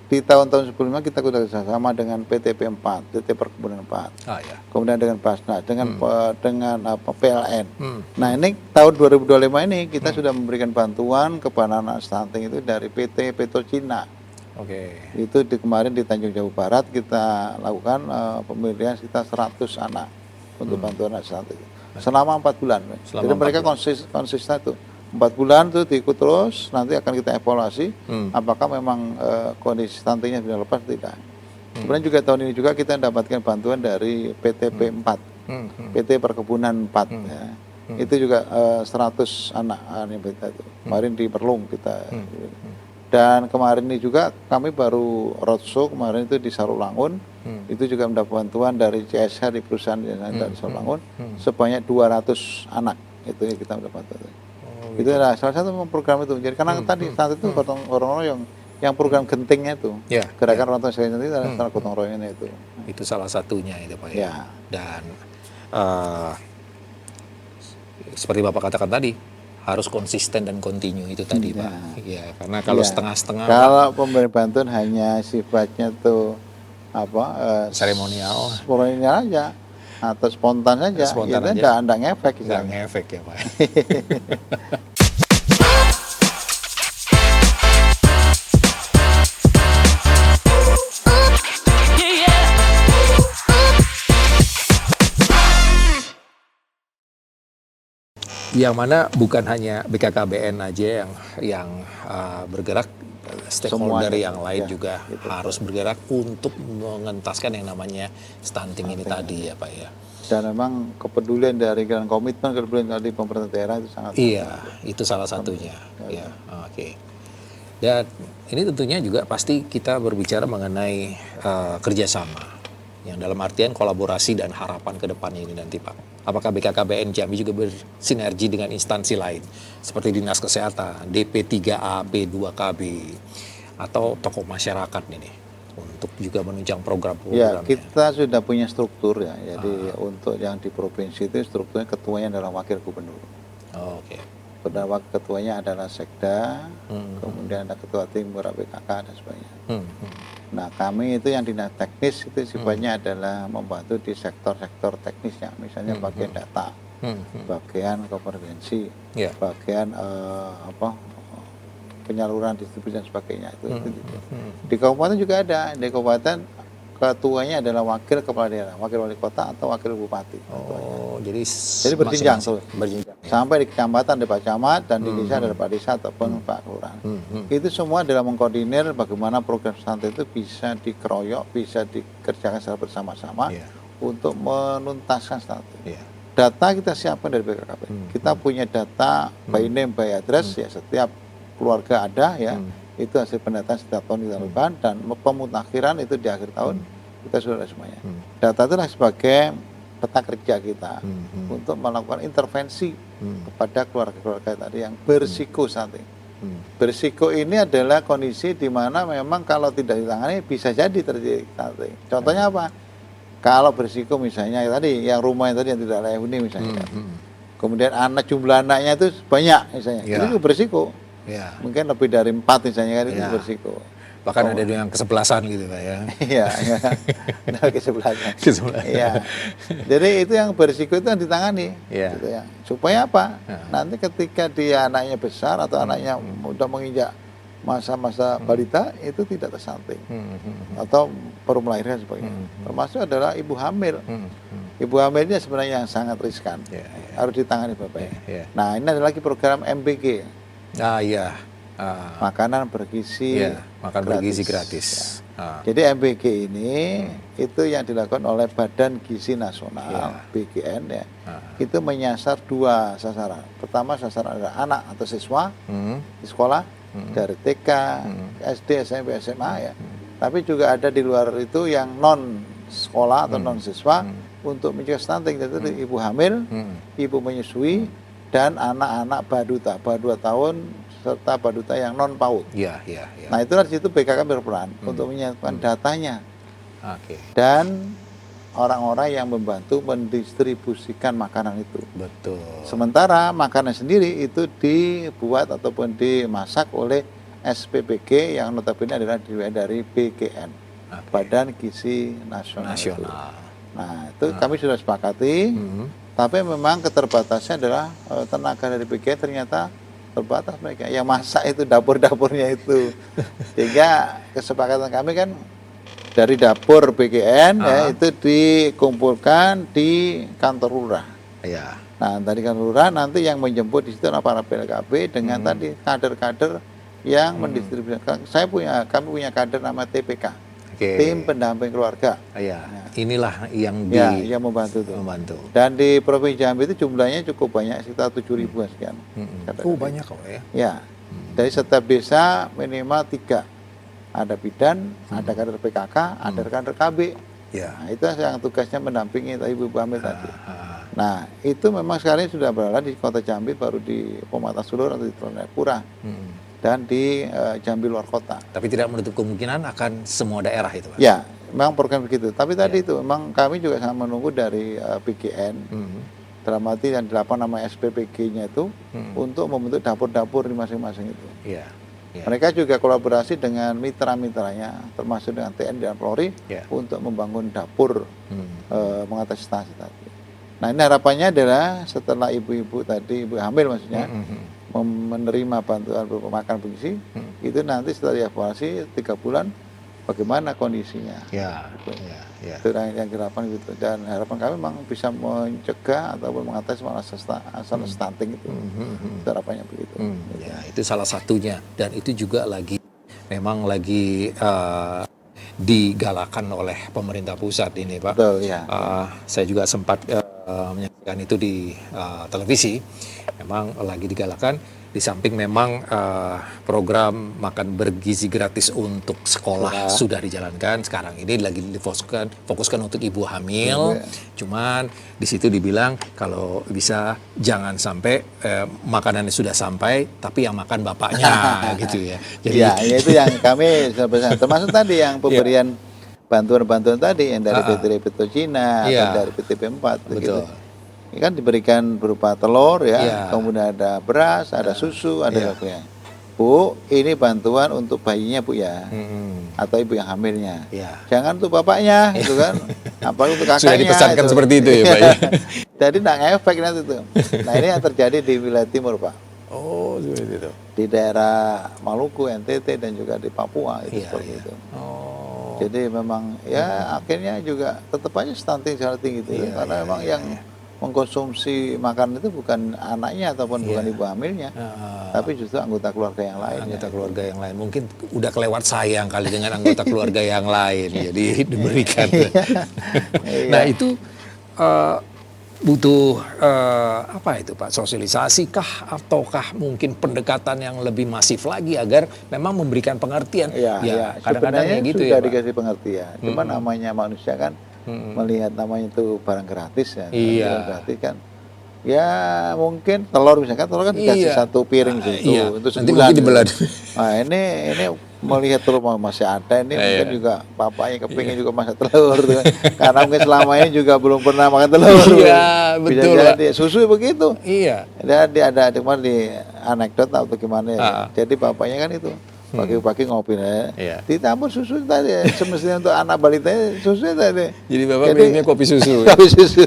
Di tahun-tahun sebelumnya kita sudah bersama dengan PTP 4, PT Perkebunan 4. Ya. Kemudian dengan Basnas, dengan PLN. Nah, ini tahun 2025 ini kita sudah memberikan bantuan kepada anak stunting itu dari PT Petrocina. Oke. Itu kemarin di Tanjung Jabung Barat kita lakukan pemberian sekitar 100 anak untuk bantuan anak stunting. Selama 4 bulan. Jadi mereka konsisten itu. 4 bulan itu diikut terus, nanti akan kita evaluasi apakah memang kondisi stuntingnya sudah lepas atau tidak. Kemudian juga tahun ini juga kita mendapatkan bantuan dari PTP 4, PT Perkebunan 4. Ya. Itu juga 100 anak itu. Kemarin di Perlung kita. Dan kemarin ini juga kami baru roadshow kemarin itu di Sarulangun. Itu juga mendapat bantuan dari CSR di perusahaan dari Sarulangun sebanyak 200 anak. Itu yang kita mendapat bantuan. Itu adalah salah satu program itu. Jadi karena tadi saat itu gotong royong yang program gentingnya itu, gerakan orang tua saya itu adalah gotong royongnya itu. Itu salah satunya itu Pak ya. Dan seperti Bapak katakan tadi harus konsisten dan kontinu itu tadi Pak. Ya, karena kalau setengah-setengah. Kalau pemberi bantuan hanya sifatnya tuh seremonial aja. Atau spontan saja, itu tidak ngefek. Nggak ngefek ya Pak. Yang mana bukan hanya BKKBN aja yang bergerak, stakeholder semuanya, yang lain juga harus bergerak untuk mengentaskan yang namanya stunting ini tadi ya Pak ya. Dan memang kepedulian dari dan komitmen kepedulian dari pemerintah daerah itu sangat. Iya, itu salah satunya. Ya, oke. Dan ini tentunya juga pasti kita berbicara mengenai kerjasama yang dalam artian kolaborasi dan harapan ke depannya ini nanti Pak. Apakah BKKBN Jambi juga bersinergi dengan instansi lain seperti Dinas Kesehatan, DP3A, P2KB, atau tokoh masyarakat ini untuk juga menunjang program-programnya? Ya, kita sudah punya struktur ya. Jadi untuk yang di provinsi itu strukturnya ketuanya adalah wakil gubernur. Oke. Ketuanya adalah Sekda, kemudian ada ketua tim BKK dan sebagainya. Nah, kami itu yang dinas teknis itu sifatnya adalah membantu di sektor-sektor teknisnya, misalnya bagian data, bagian konvergensi, bagian penyaluran distribusi dan sebagainya itu. Di kabupaten juga ada, di kabupaten ketuanya adalah wakil kepala daerah, wakil wali kota atau wakil bupati. Jadi berjenjang tuh, sampai di kecamatan ada Pak Camat dan di desa ada Pak Desa ataupun Pak Kelurahan. Itu semua adalah mengkoordinir bagaimana program stunting itu bisa dikeroyok, bisa dikerjakan secara bersama-sama untuk menuntaskan stunting. Data kita siapkan dari BKKBN. Kita punya data by name, by address ya, setiap keluarga ada ya. Itu hasil pendataan setiap tahun kita lakukan dan pemutakhiran itu di akhir tahun kita sudah ada semuanya. Data itu adalah sebagai peta kerja kita untuk melakukan intervensi kepada keluarga-keluarga tadi yang berisiko stunting. Berisiko ini adalah kondisi di mana memang kalau tidak ditangani bisa jadi terjadi stunting. Contohnya apa? Kalau berisiko misalnya tadi yang rumah yang tadi yang tidak layak huni misalnya, kemudian jumlah anaknya itu banyak misalnya, itu berisiko. Mungkin lebih dari 4 misalnya kan itu berisiko. Bahkan ada yang kesebelasan gitu Pak ya. Iya, kesebelasan. Iya. Jadi itu yang berisiko itu yang ditangani. Gitu ya. Supaya apa? Nanti ketika dia anaknya besar atau anaknya udah menginjak masa-masa balita itu tidak terstunting. Atau baru melahirkan sebagainya. Termasuk adalah ibu hamil. Ibu hamil ini sebenarnya yang sangat riskan. Harus ditangani Bapak. Nah, ini ada lagi program MBG. Makanan bergizi bergizi gratis. Jadi MBG ini itu yang dilakukan oleh Badan Gizi Nasional BGN ya. Itu menyasar 2 sasaran. Pertama sasaran adalah anak atau siswa di sekolah dari TK, SD, SMP, SMA ya. Tapi juga ada di luar itu yang non sekolah atau non siswa untuk mencegah stunting, yaitu ibu hamil, ibu menyusui, dan anak-anak baduta, bawah 2 tahun serta baduta yang non PAUD. Iya, iya, iya. Nah, itulah di situ BKK berperan untuk menyiapkan datanya Oke. dan orang-orang yang membantu mendistribusikan makanan itu. Betul. Sementara makanan sendiri itu dibuat ataupun dimasak oleh SPPG yang notabene adalah dari BGN, Oke. Badan Gizi Nasional. Itu. Nasional. Nah, itu kami sudah sepakati, tapi memang keterbatasannya adalah tenaga dari BGN ternyata terbatas mereka. Yang masak itu dapur-dapurnya itu. Sehingga kesepakatan kami kan dari dapur BGN ya, itu dikumpulkan di kantor lurah. Iya. Nah, dari kantor lurah nanti yang menjemput di situ adalah para PLKB dengan tadi kader-kader yang mendistribusikan. Kami punya kader nama TPK, Oke. Tim Pendamping Keluarga. Iya. Inilah yang Yang membantu itu. membantu. Dan di Provinsi Jambi itu jumlahnya cukup banyak, sekitar 7.000 sekian. Oh, banyak kok ya. Ya, dari setiap desa minimal 3. Ada bidan, ada kader PKK, ada kader KB. Ya. Nah, itu yang tugasnya mendampingi ibu hamil tadi. Nah, itu memang sekarang sudah berada di Kota Jambi, baru di Pematang Siantar atau di Tronepura, dan di Jambi luar kota. Tapi tidak menutup kemungkinan akan semua daerah itu, Pak. Ya, memang program begitu. Tapi tadi itu memang kami juga sangat menunggu dari PGN, dalam arti yang dilakukan nama SPPG-nya itu untuk membentuk dapur-dapur di masing-masing itu. Iya. Ya. Mereka juga kolaborasi dengan mitra-mitranya, termasuk dengan TNI dan Polri, Ya. untuk membangun dapur mengatasi stunting tadi. Nah, ini harapannya adalah setelah ibu-ibu tadi, ibu hamil maksudnya, menerima bantuan berupa makan bergizi, itu nanti setelah dievaluasi 3 bulan, bagaimana kondisinya. Ya. Ya. Ya. Itu yang diharapkan gitu. Dan harapan kami memang bisa mencegah ataupun mengatasi masalah stunting itu. Itu harapannya begitu. Ya, itu salah satunya, dan itu juga memang lagi digalakan oleh pemerintah pusat ini, Pak. Betul, ya. Saya juga sempat menyaksikan itu di televisi. Memang lagi digalakan. Di samping memang program makan bergizi gratis untuk sekolah sudah dijalankan, sekarang ini lagi difokuskan untuk ibu hamil. Cuman di situ dibilang kalau bisa jangan sampai makanannya sudah sampai tapi yang makan bapaknya gitu ya. Jadi ya itu yang kami sebesar, termasuk tadi yang pemberian bantuan-bantuan tadi yang dari PT Repito Cina atau dari PTP 4 gitu. Ini kan diberikan berupa telur ya, kemudian ada beras, ada susu, ada lainnya. Bu, ini bantuan untuk bayinya Bu ya, atau ibu yang hamilnya. Jangan untuk bapaknya, gitu kan. Apalagi untuk kakaknya. Sudah dipesankan itu. Seperti itu ya Pak ya. Jadi nggak ngefek nanti tuh. Nah, ini yang terjadi di wilayah timur Pak. Oh, seperti itu. Di daerah Maluku, NTT, dan juga di Papua itu seperti itu. Jadi memang ya akhirnya juga tetap aja stunting sangat tinggi itu, karena memang yang mengkonsumsi makanan itu bukan anaknya ataupun bukan ibu hamilnya, tapi justru anggota keluarga yang lain. Anggota keluarga yang lain, mungkin udah kelewat sayang kali dengan anggota keluarga yang lain, jadi diberikan. Nah itu butuh apa itu Pak, sosialisasi kah ataukah mungkin pendekatan yang lebih masif lagi agar memang memberikan pengertian? Kadang-kadang gitu sudah ya, dikasih pengertian. Cuma namanya manusia kan melihat namanya itu barang gratis ya, barang gratis kan. Ya mungkin telur misalkan, telur kan dikasih 1 piring situ untuk sebulan. Nah ini melihat telur masih ada, ini mungkin juga bapaknya kepingin juga masak telur tuh, karena mungkin selama ini juga belum pernah makan telur. Betul. Bisa jadi susu begitu. Jadi ada cuma di anekdot atau gimana ya. Jadi bapaknya kan itu pagi-pagi ngopi ditambah susu tadi ya. Semestinya untuk anak balita susu tadi. Jadi bapak minumnya kopi susu. Kopi susu.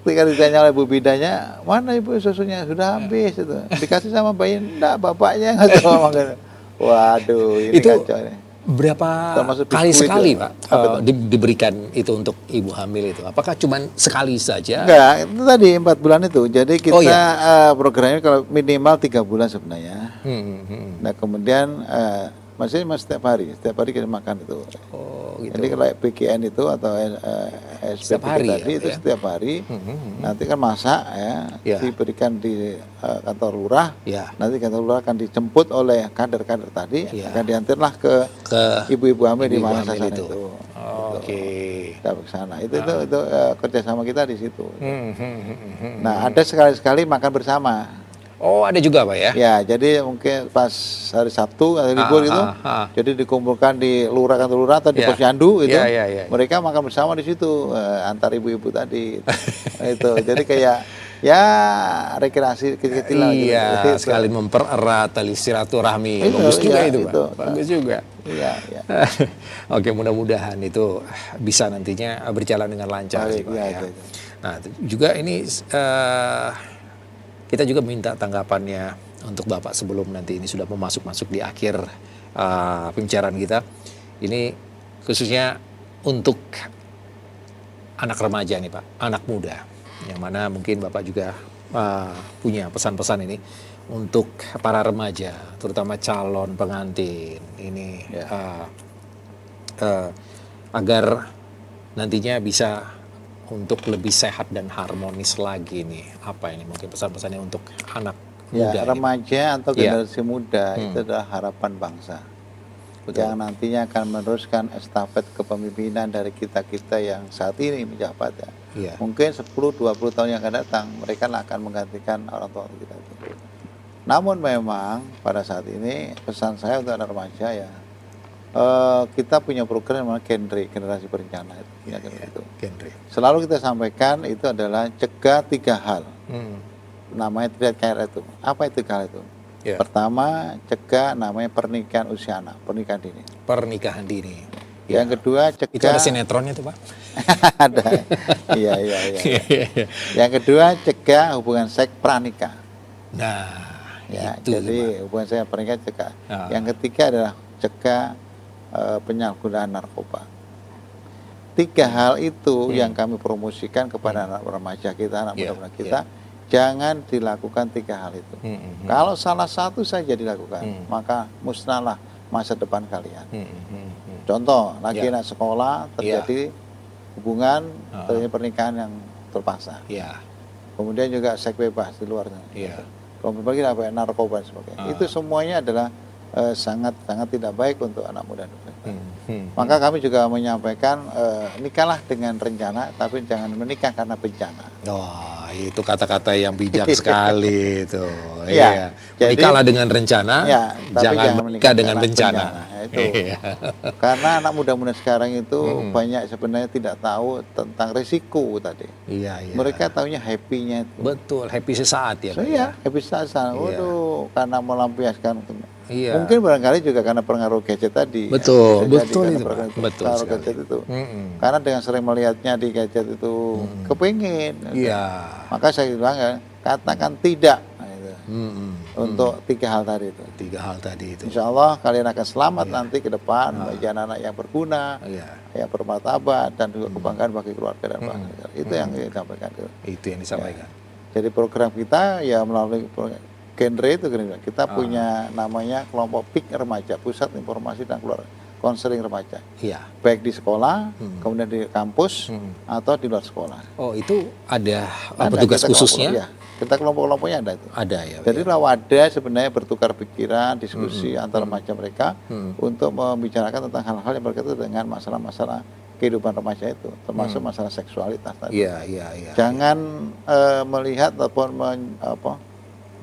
Ketika ditanya oleh bu bidanya, mana ibu susunya, sudah habis itu. Dikasih sama bayi, enggak, bapaknya nggak sama makan. Waduh, ini itu kacau ini. Berapa kali sekali Pak diberikan itu untuk ibu hamil itu? Apakah cuma sekali saja? Enggak, itu tadi 4 bulan itu. Jadi kita programnya kalau minimal 3 bulan sebenarnya. Nah kemudian masih setiap hari kita makan itu. Gitu. Jadi kalau PGN itu atau SPP tadi itu setiap hari. Nanti kan masak diberikan di kantor lurah. Nanti kantor lurah akan dijemput oleh kader-kader tadi, akan diantarlah ke ibu-ibu hamil di mana sasaran itu. Oke. Sampai ke sana. Itu kerjasama kita di situ. Nah, ada sekali-sekali makan bersama. Oh, ada juga Pak ya? Ya, jadi mungkin pas hari Sabtu atau libur gitu, jadi dikumpulkan di kantor lurah atau di posyandu gitu. Mereka makan bersama di situ antar ibu-ibu tadi. Itu. Jadi kayak ya rekreasi kecil-kecilan Iya, gitu. sekali mempererat tali silaturahmi. Bagus juga itu, Pak. Bagus juga. Iya. Oke, mudah-mudahan itu bisa nantinya berjalan dengan lancar sih, Pak ya. Nah, juga ini kita juga minta tanggapannya untuk Bapak sebelum nanti ini sudah mau masuk di akhir pembicaraan kita. Ini khususnya untuk anak remaja nih Pak, anak muda. Yang mana mungkin Bapak juga punya pesan-pesan ini untuk para remaja, terutama calon pengantin ini agar nantinya bisa untuk lebih sehat dan harmonis lagi nih. Apa ini mungkin pesan-pesannya untuk anak muda? Ya, remaja atau generasi muda itu adalah harapan bangsa. Yang nantinya akan meneruskan estafet kepemimpinan dari kita-kita yang saat ini menjabat ya. Mungkin 10-20 tahun yang akan datang mereka akan menggantikan orang tua kita itu. Namun memang pada saat ini pesan saya untuk anak remaja ya, kita punya program yang namanya generasi berencana itu. Selalu kita sampaikan itu adalah cegah 3 hal. Namanya 3R itu. Apa itu 3 hal itu? Pertama, cegah namanya pernikahan usia anak, pernikahan dini. Pernikahan dini. Yang kedua, cegah. Itu ada sinetronnya tuh Pak? Ada. Iya. Yang kedua, cegah hubungan seks pranikah. Nah, ya, itu jadi hubungan seks pranikah cegah. Yang ketiga adalah cegah penyalahgunaan narkoba. 3 hal itu yang kami promosikan kepada anak remaja kita, anak muda kita. Jangan dilakukan 3 hal itu. Kalau salah satu saja dilakukan, maka musnahlah masa depan kalian. Contoh, lagi anak sekolah terjadi hubungan, terjadi pernikahan yang terpaksa. Kemudian juga seks bebas di luar sana. Kemudian lagi apa narkoba dan sebagainya. Itu semuanya adalah sangat tidak baik untuk anak muda. Maka kami juga menyampaikan nikahlah dengan rencana, tapi jangan menikah karena bencana. Oh, itu kata-kata yang bijak sekali itu. Iya. Menikahlah dengan rencana, jangan menikah dengan bencana. Itu. Karena anak muda-muda sekarang itu banyak sebenarnya tidak tahu tentang risiko tadi. Mereka tahunya happy-nya itu. Betul, happy sesaat ya. Happy sesaat. Waduh, karena melampiaskan. Mungkin barangkali juga karena pengaruh gadget tadi. Betul itu. Pengaruh gadget itu. Karena dengan sering melihatnya di gadget itu kepingin. Maka saya bilang katakan tidak. Untuk 3 hal tadi itu. 3 hal tadi itu. Insya Allah kalian akan selamat nanti ke depan bagi anak-anak yang berguna, yang bermartabat dan juga kebanggaan bagi keluarga dan bangsa. Itu yang disampaikan. Itu yang disampaikan. Jadi program kita ya melalui genre itu kita punya namanya kelompok PIK remaja, pusat informasi dan keluarga konseling remaja. Baik di sekolah, kemudian di kampus atau di luar sekolah. Oh, itu ada petugas khususnya? Kita kelompok-kelompoknya ada itu. Ada ya. Jadi wadah sebenarnya bertukar pikiran, diskusi antar remaja mereka untuk membicarakan tentang hal-hal yang berkaitan dengan masalah-masalah kehidupan remaja itu, termasuk masalah seksualitas tadi. Jangan melihat ataupun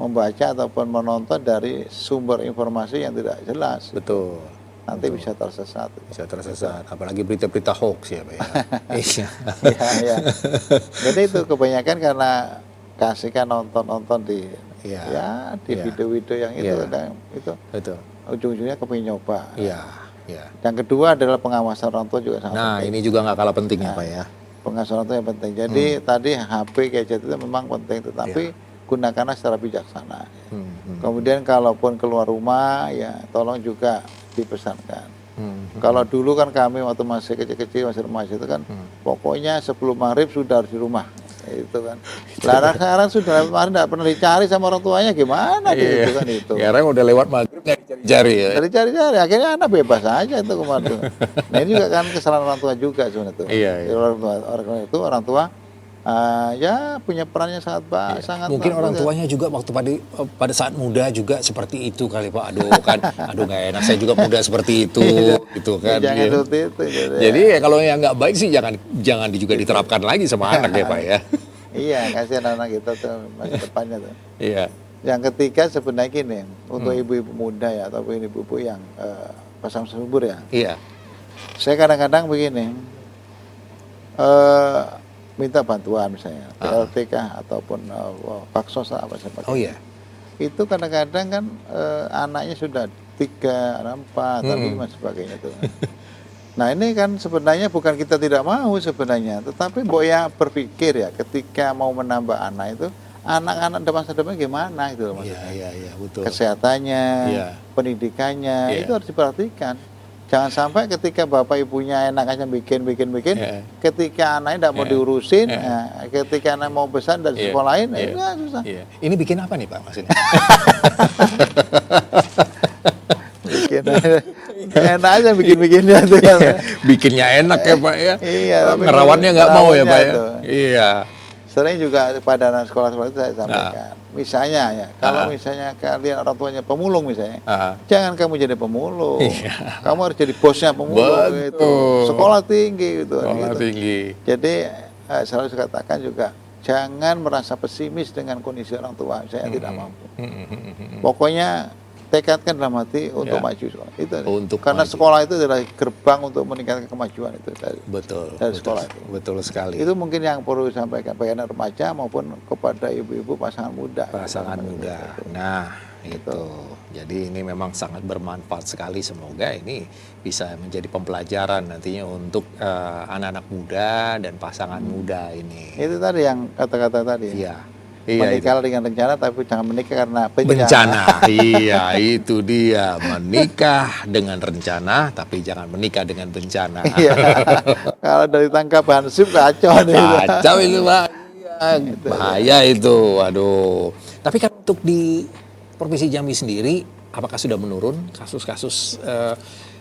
membaca ataupun menonton dari sumber informasi yang tidak jelas. Betul. Nanti bisa tersesat. Apalagi berita-berita hoax ya Pak ya. Jadi itu kebanyakan karena kasihkan nonton di video-video yang itu betul. Ujung-ujungnya kepingin nyoba. Yang kedua adalah pengawasan orang tua juga sangat penting. Ini juga nggak kalah pentingnya Pak ya. Pengawasan orang tua yang penting. Jadi tadi HP gadget itu memang penting, tetapi gunakanlah secara bijaksana. Kemudian kalaupun keluar rumah ya tolong juga dipesankan. Kalau dulu kan kami waktu masih kecil-kecil, masih remaja itu kan pokoknya sebelum maghrib sudah harus di rumah. Itu kan. Larang sekarang sudah kemarin tidak pernah dicari sama orang tuanya gimana gitu kan itu. Sekarang udah lewat maghrib nggak dicari-cari ya. Dicari-cari, akhirnya anak bebas aja itu kemarin. Nah ini juga kan kesalahan orang tua juga sebenarnya itu. Orang tua Ya punya perannya sangat sangat. Mungkin orang tuanya juga waktu pada saat muda juga seperti itu kali Pak. Aduh nggak enak, saya juga muda seperti itu, gitu kan. Jangan Ya. seperti itu. Gitu, Jadi ya kalau yang nggak baik sih jangan juga diterapkan lagi sama anak ya Pak ya. Iya, kasihan anak kita tuh masa depannya tuh. Iya. Yang ketiga sebenarnya gini, untuk ibu-ibu muda ya ataupun ibu-ibu yang pasang subur ya. Iya. Saya kadang-kadang begini, minta bantuan misalnya, PLT kah ataupun baksos apa sebagainya. Oh iya. Itu kadang-kadang kan anaknya sudah 3, 4, atau 5 sebagainya tuh. Nah ini kan sebenarnya bukan kita tidak mau sebenarnya, tetapi Boya berpikir ya ketika mau menambah anak itu, anak-anak masa depan gimana gitu loh maksudnya. Iya, betul. Kesehatannya, Iya. pendidikannya, Iya. itu harus diperhatikan. Jangan sampai ketika bapak ibunya enak aja bikin, Iya. ketika anaknya tidak mau diurusin, ketika anak mau besar dari Iya. sekolah lain, Iya. itu susah. Iya. Ini bikin apa nih Pak maksudnya? Bikin enak aja bikin-bikinnya tuh. Bikinnya enak ya Pak ya. Iya, tapi Ngerawatnya nggak mau ya Pak ya. tuh. Iya. Sering juga pada anak sekolah-sekolah itu saya sampaikan. Misalnya ya, kalau misalnya kalian orang tuanya pemulung misalnya, jangan kamu jadi pemulung. Iya. Kamu harus jadi bosnya pemulung gitu. Betul. Sekolah tinggi gitu. Sekolah gitu. tinggi. Jadi selalu saya katakan juga jangan merasa pesimis dengan kondisi orang tua saya tidak mampu. Pokoknya tekadkan dalam hati untuk maju sekolah. Itu Untuk karena maju. sekolah itu adalah gerbang untuk meningkatkan kemajuan itu Betul. dari sekolah itu. Betul sekali. Itu mungkin yang perlu disampaikan baik anak remaja maupun kepada ibu-ibu pasangan muda. Pasangan muda. Nah, itu. Jadi ini memang sangat bermanfaat sekali. Semoga ini bisa menjadi pembelajaran nantinya untuk anak-anak muda dan pasangan muda ini. Itu tadi yang kata-kata tadi. Iya. Iya, Menikah dengan rencana tapi jangan menikah karena bencana. Iya, itu dia. Menikah dengan rencana tapi jangan menikah dengan bencana. Iya. Kalau dari tangkap hansip kacau nih. Kacau itu Pak. Iya, bahaya itu. Waduh. Tapi kan untuk di Provinsi Jambi sendiri, apakah sudah menurun kasus-kasus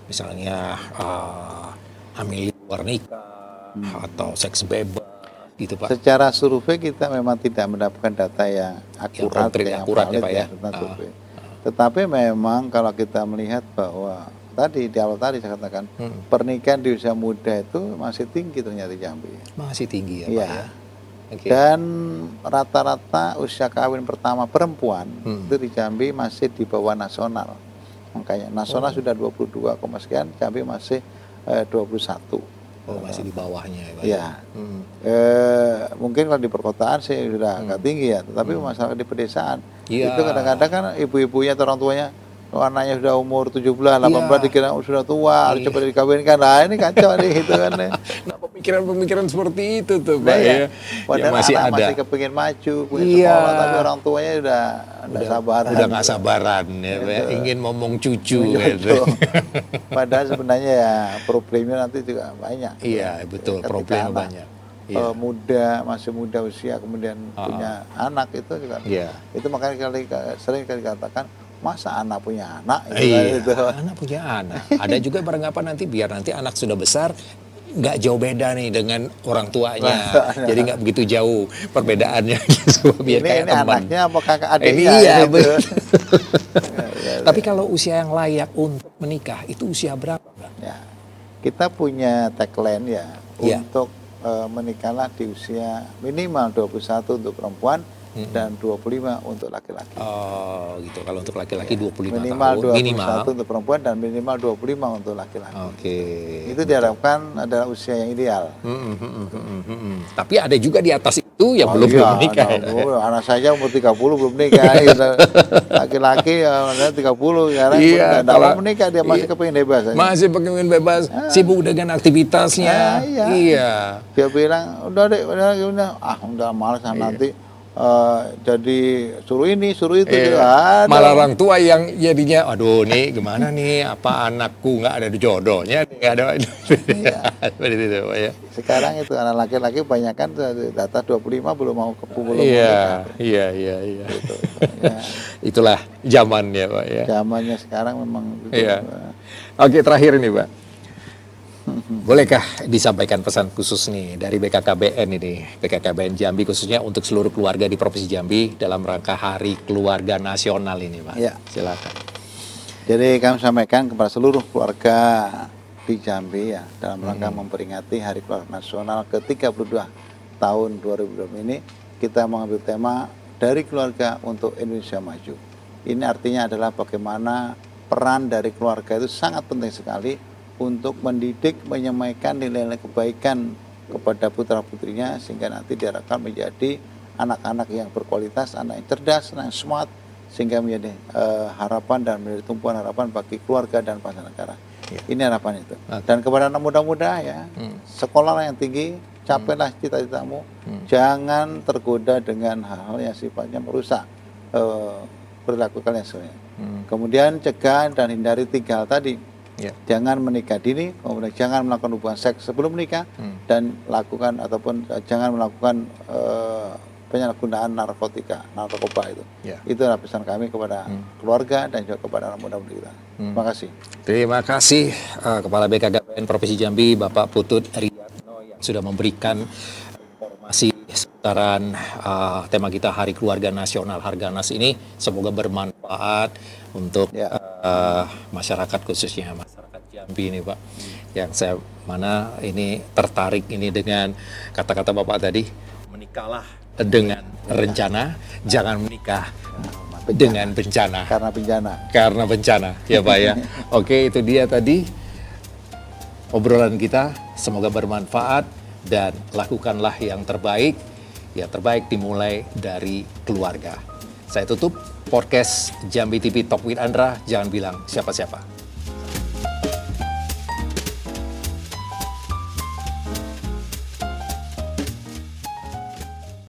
misalnya hamil di luar nikah atau seks bebas gitu Pak? Secara survei kita memang tidak mendapatkan data yang akurat, yang akurat ya valid Pak ya. tentang survei. Tetapi memang kalau kita melihat bahwa tadi di awal tadi saya katakan pernikahan di usia muda itu masih tinggi ternyata di Jambi. Masih tinggi ya Pak Iya. ya. Oke. Dan rata-rata usia kawin pertama perempuan itu di Jambi masih di bawah nasional. Makanya nasional sudah 22, sekian, Jambi masih 21. Oh, masih di bawahnya ya Pak. Ya. Mungkin kalau di perkotaan sih sudah agak tinggi ya, tetapi masalah di pedesaan Iya. itu kadang-kadang kan ibu-ibunya atau orang tuanya anaknya sudah umur 17, 18 dikira sudah tua, harus cepat dikawinkan. Nah, ini kacau nih gitu kan. Nah, pemikiran-pemikiran seperti itu tuh Pak Nah, ya. Padahal masih anak ada. masih kepingin maju, pengen Iya. sekolah, tapi orang tuanya udah sabaran. Udah nggak sabaran ya Pak ya. Ingin ngomong cucu gitu. Padahal sebenarnya ya problemnya nanti juga banyak. Iya, betul. Ketika Problemnya anak, banyak. Iya. masih muda usia kemudian punya anak itu juga. Iya. Itu makanya sering kali dikatakan masa anak punya anak Iya, gitu. anak punya anak. Ada juga beranggapan biar nanti anak sudah besar nggak jauh beda nih dengan orang tuanya. Jadi nggak begitu jauh perbedaannya gitu. Biar kayak ini teman. anaknya apa kakak Ini adiknya iya, gitu. betul. Tapi kalau usia yang layak untuk menikah itu usia berapa, Bang? Ya, kita punya tagline ya Iya. untuk menikahlah di usia minimal 21 untuk perempuan dan 25 untuk laki-laki. Oh, gitu. Kalau untuk laki-laki 25 Minimal tahun 21 minimal. untuk perempuan dan minimal 25 untuk laki-laki. Oke. Itu diharapkan adalah usia yang ideal. Tapi ada juga di atas itu yang belum Iya, menikah. anak saya umur 30 belum menikah. Gitu. Laki-laki 30 sekarang Iya, tidak kalau- mau menikah, dia masih kepingin bebas aja. Masih pengen bebas, sibuk dengan aktivitasnya. Iya. Iya. Dia bilang udah deh udah malas nanti jadi suruh ini suruh itu Iya. gitu. Aduh. Malah orang tua yang jadinya, aduh nih gimana nih, apa anakku nggak ada jodohnya, nggak ada. Seperti itu, Pak ya. Sekarang itu anak laki-laki banyak kan data 25 belum mau belum mau Iya, nikah. iya. Gitu. Ya, Itulah zamannya, Pak ya. zamannya sekarang memang gitu. Iya. Oke, terakhir ini, Pak. Bolehkah disampaikan pesan khusus nih dari BKKBN ini, BKKBN Jambi khususnya untuk seluruh keluarga di Provinsi Jambi dalam rangka Hari Keluarga Nasional ini, Pak? Ya. Silakan. Jadi kami sampaikan kepada seluruh keluarga di Jambi ya, dalam rangka memperingati Hari Keluarga Nasional ke-32 tahun 2020 ini, kita mengambil tema dari keluarga untuk Indonesia maju. Ini artinya adalah bagaimana peran dari keluarga itu sangat penting sekali untuk mendidik, menyampaikan nilai-nilai kebaikan kepada putra-putrinya, sehingga nanti diharapkan menjadi anak-anak yang berkualitas, anak yang cerdas, anak yang smart, sehingga menjadi harapan dan menjadi tumpuan harapan bagi keluarga dan bangsa negara. Ya. Ini harapan itu. Dan kepada anak muda-muda ya, sekolahlah yang tinggi, capailah cita-citamu, jangan tergoda dengan hal-hal yang sifatnya merusak perilaku kalian sebenarnya. Kemudian cegah dan hindari 3 hal tadi. Ya. Jangan menikah dini, kemudian jangan melakukan hubungan seks sebelum menikah, dan lakukan ataupun jangan melakukan penyalahgunaan narkoba itu. Ya. Itu adalah pesan kami kepada keluarga dan juga kepada anak muda-mudi kita. Terima kasih. Terima kasih Kepala BKKBN Provinsi Jambi, Bapak Putut Riyatno yang sudah memberikan informasi seputaran tema kita Hari Keluarga Nasional Harganas ini. Semoga bermanfaat untuk masyarakat, khususnya masyarakat Jambi ini, Pak. Yang saya ini tertarik ini dengan kata-kata Bapak tadi, menikahlah dengan rencana, jangan menikah dengan bencana. Karena bencana, ya Pak ya. Oke, itu dia tadi obrolan kita. Semoga bermanfaat dan lakukanlah yang terbaik. Ya, terbaik dimulai dari keluarga. Saya tutup podcast Jambi TV Talk with Andra. Jangan bilang siapa-siapa.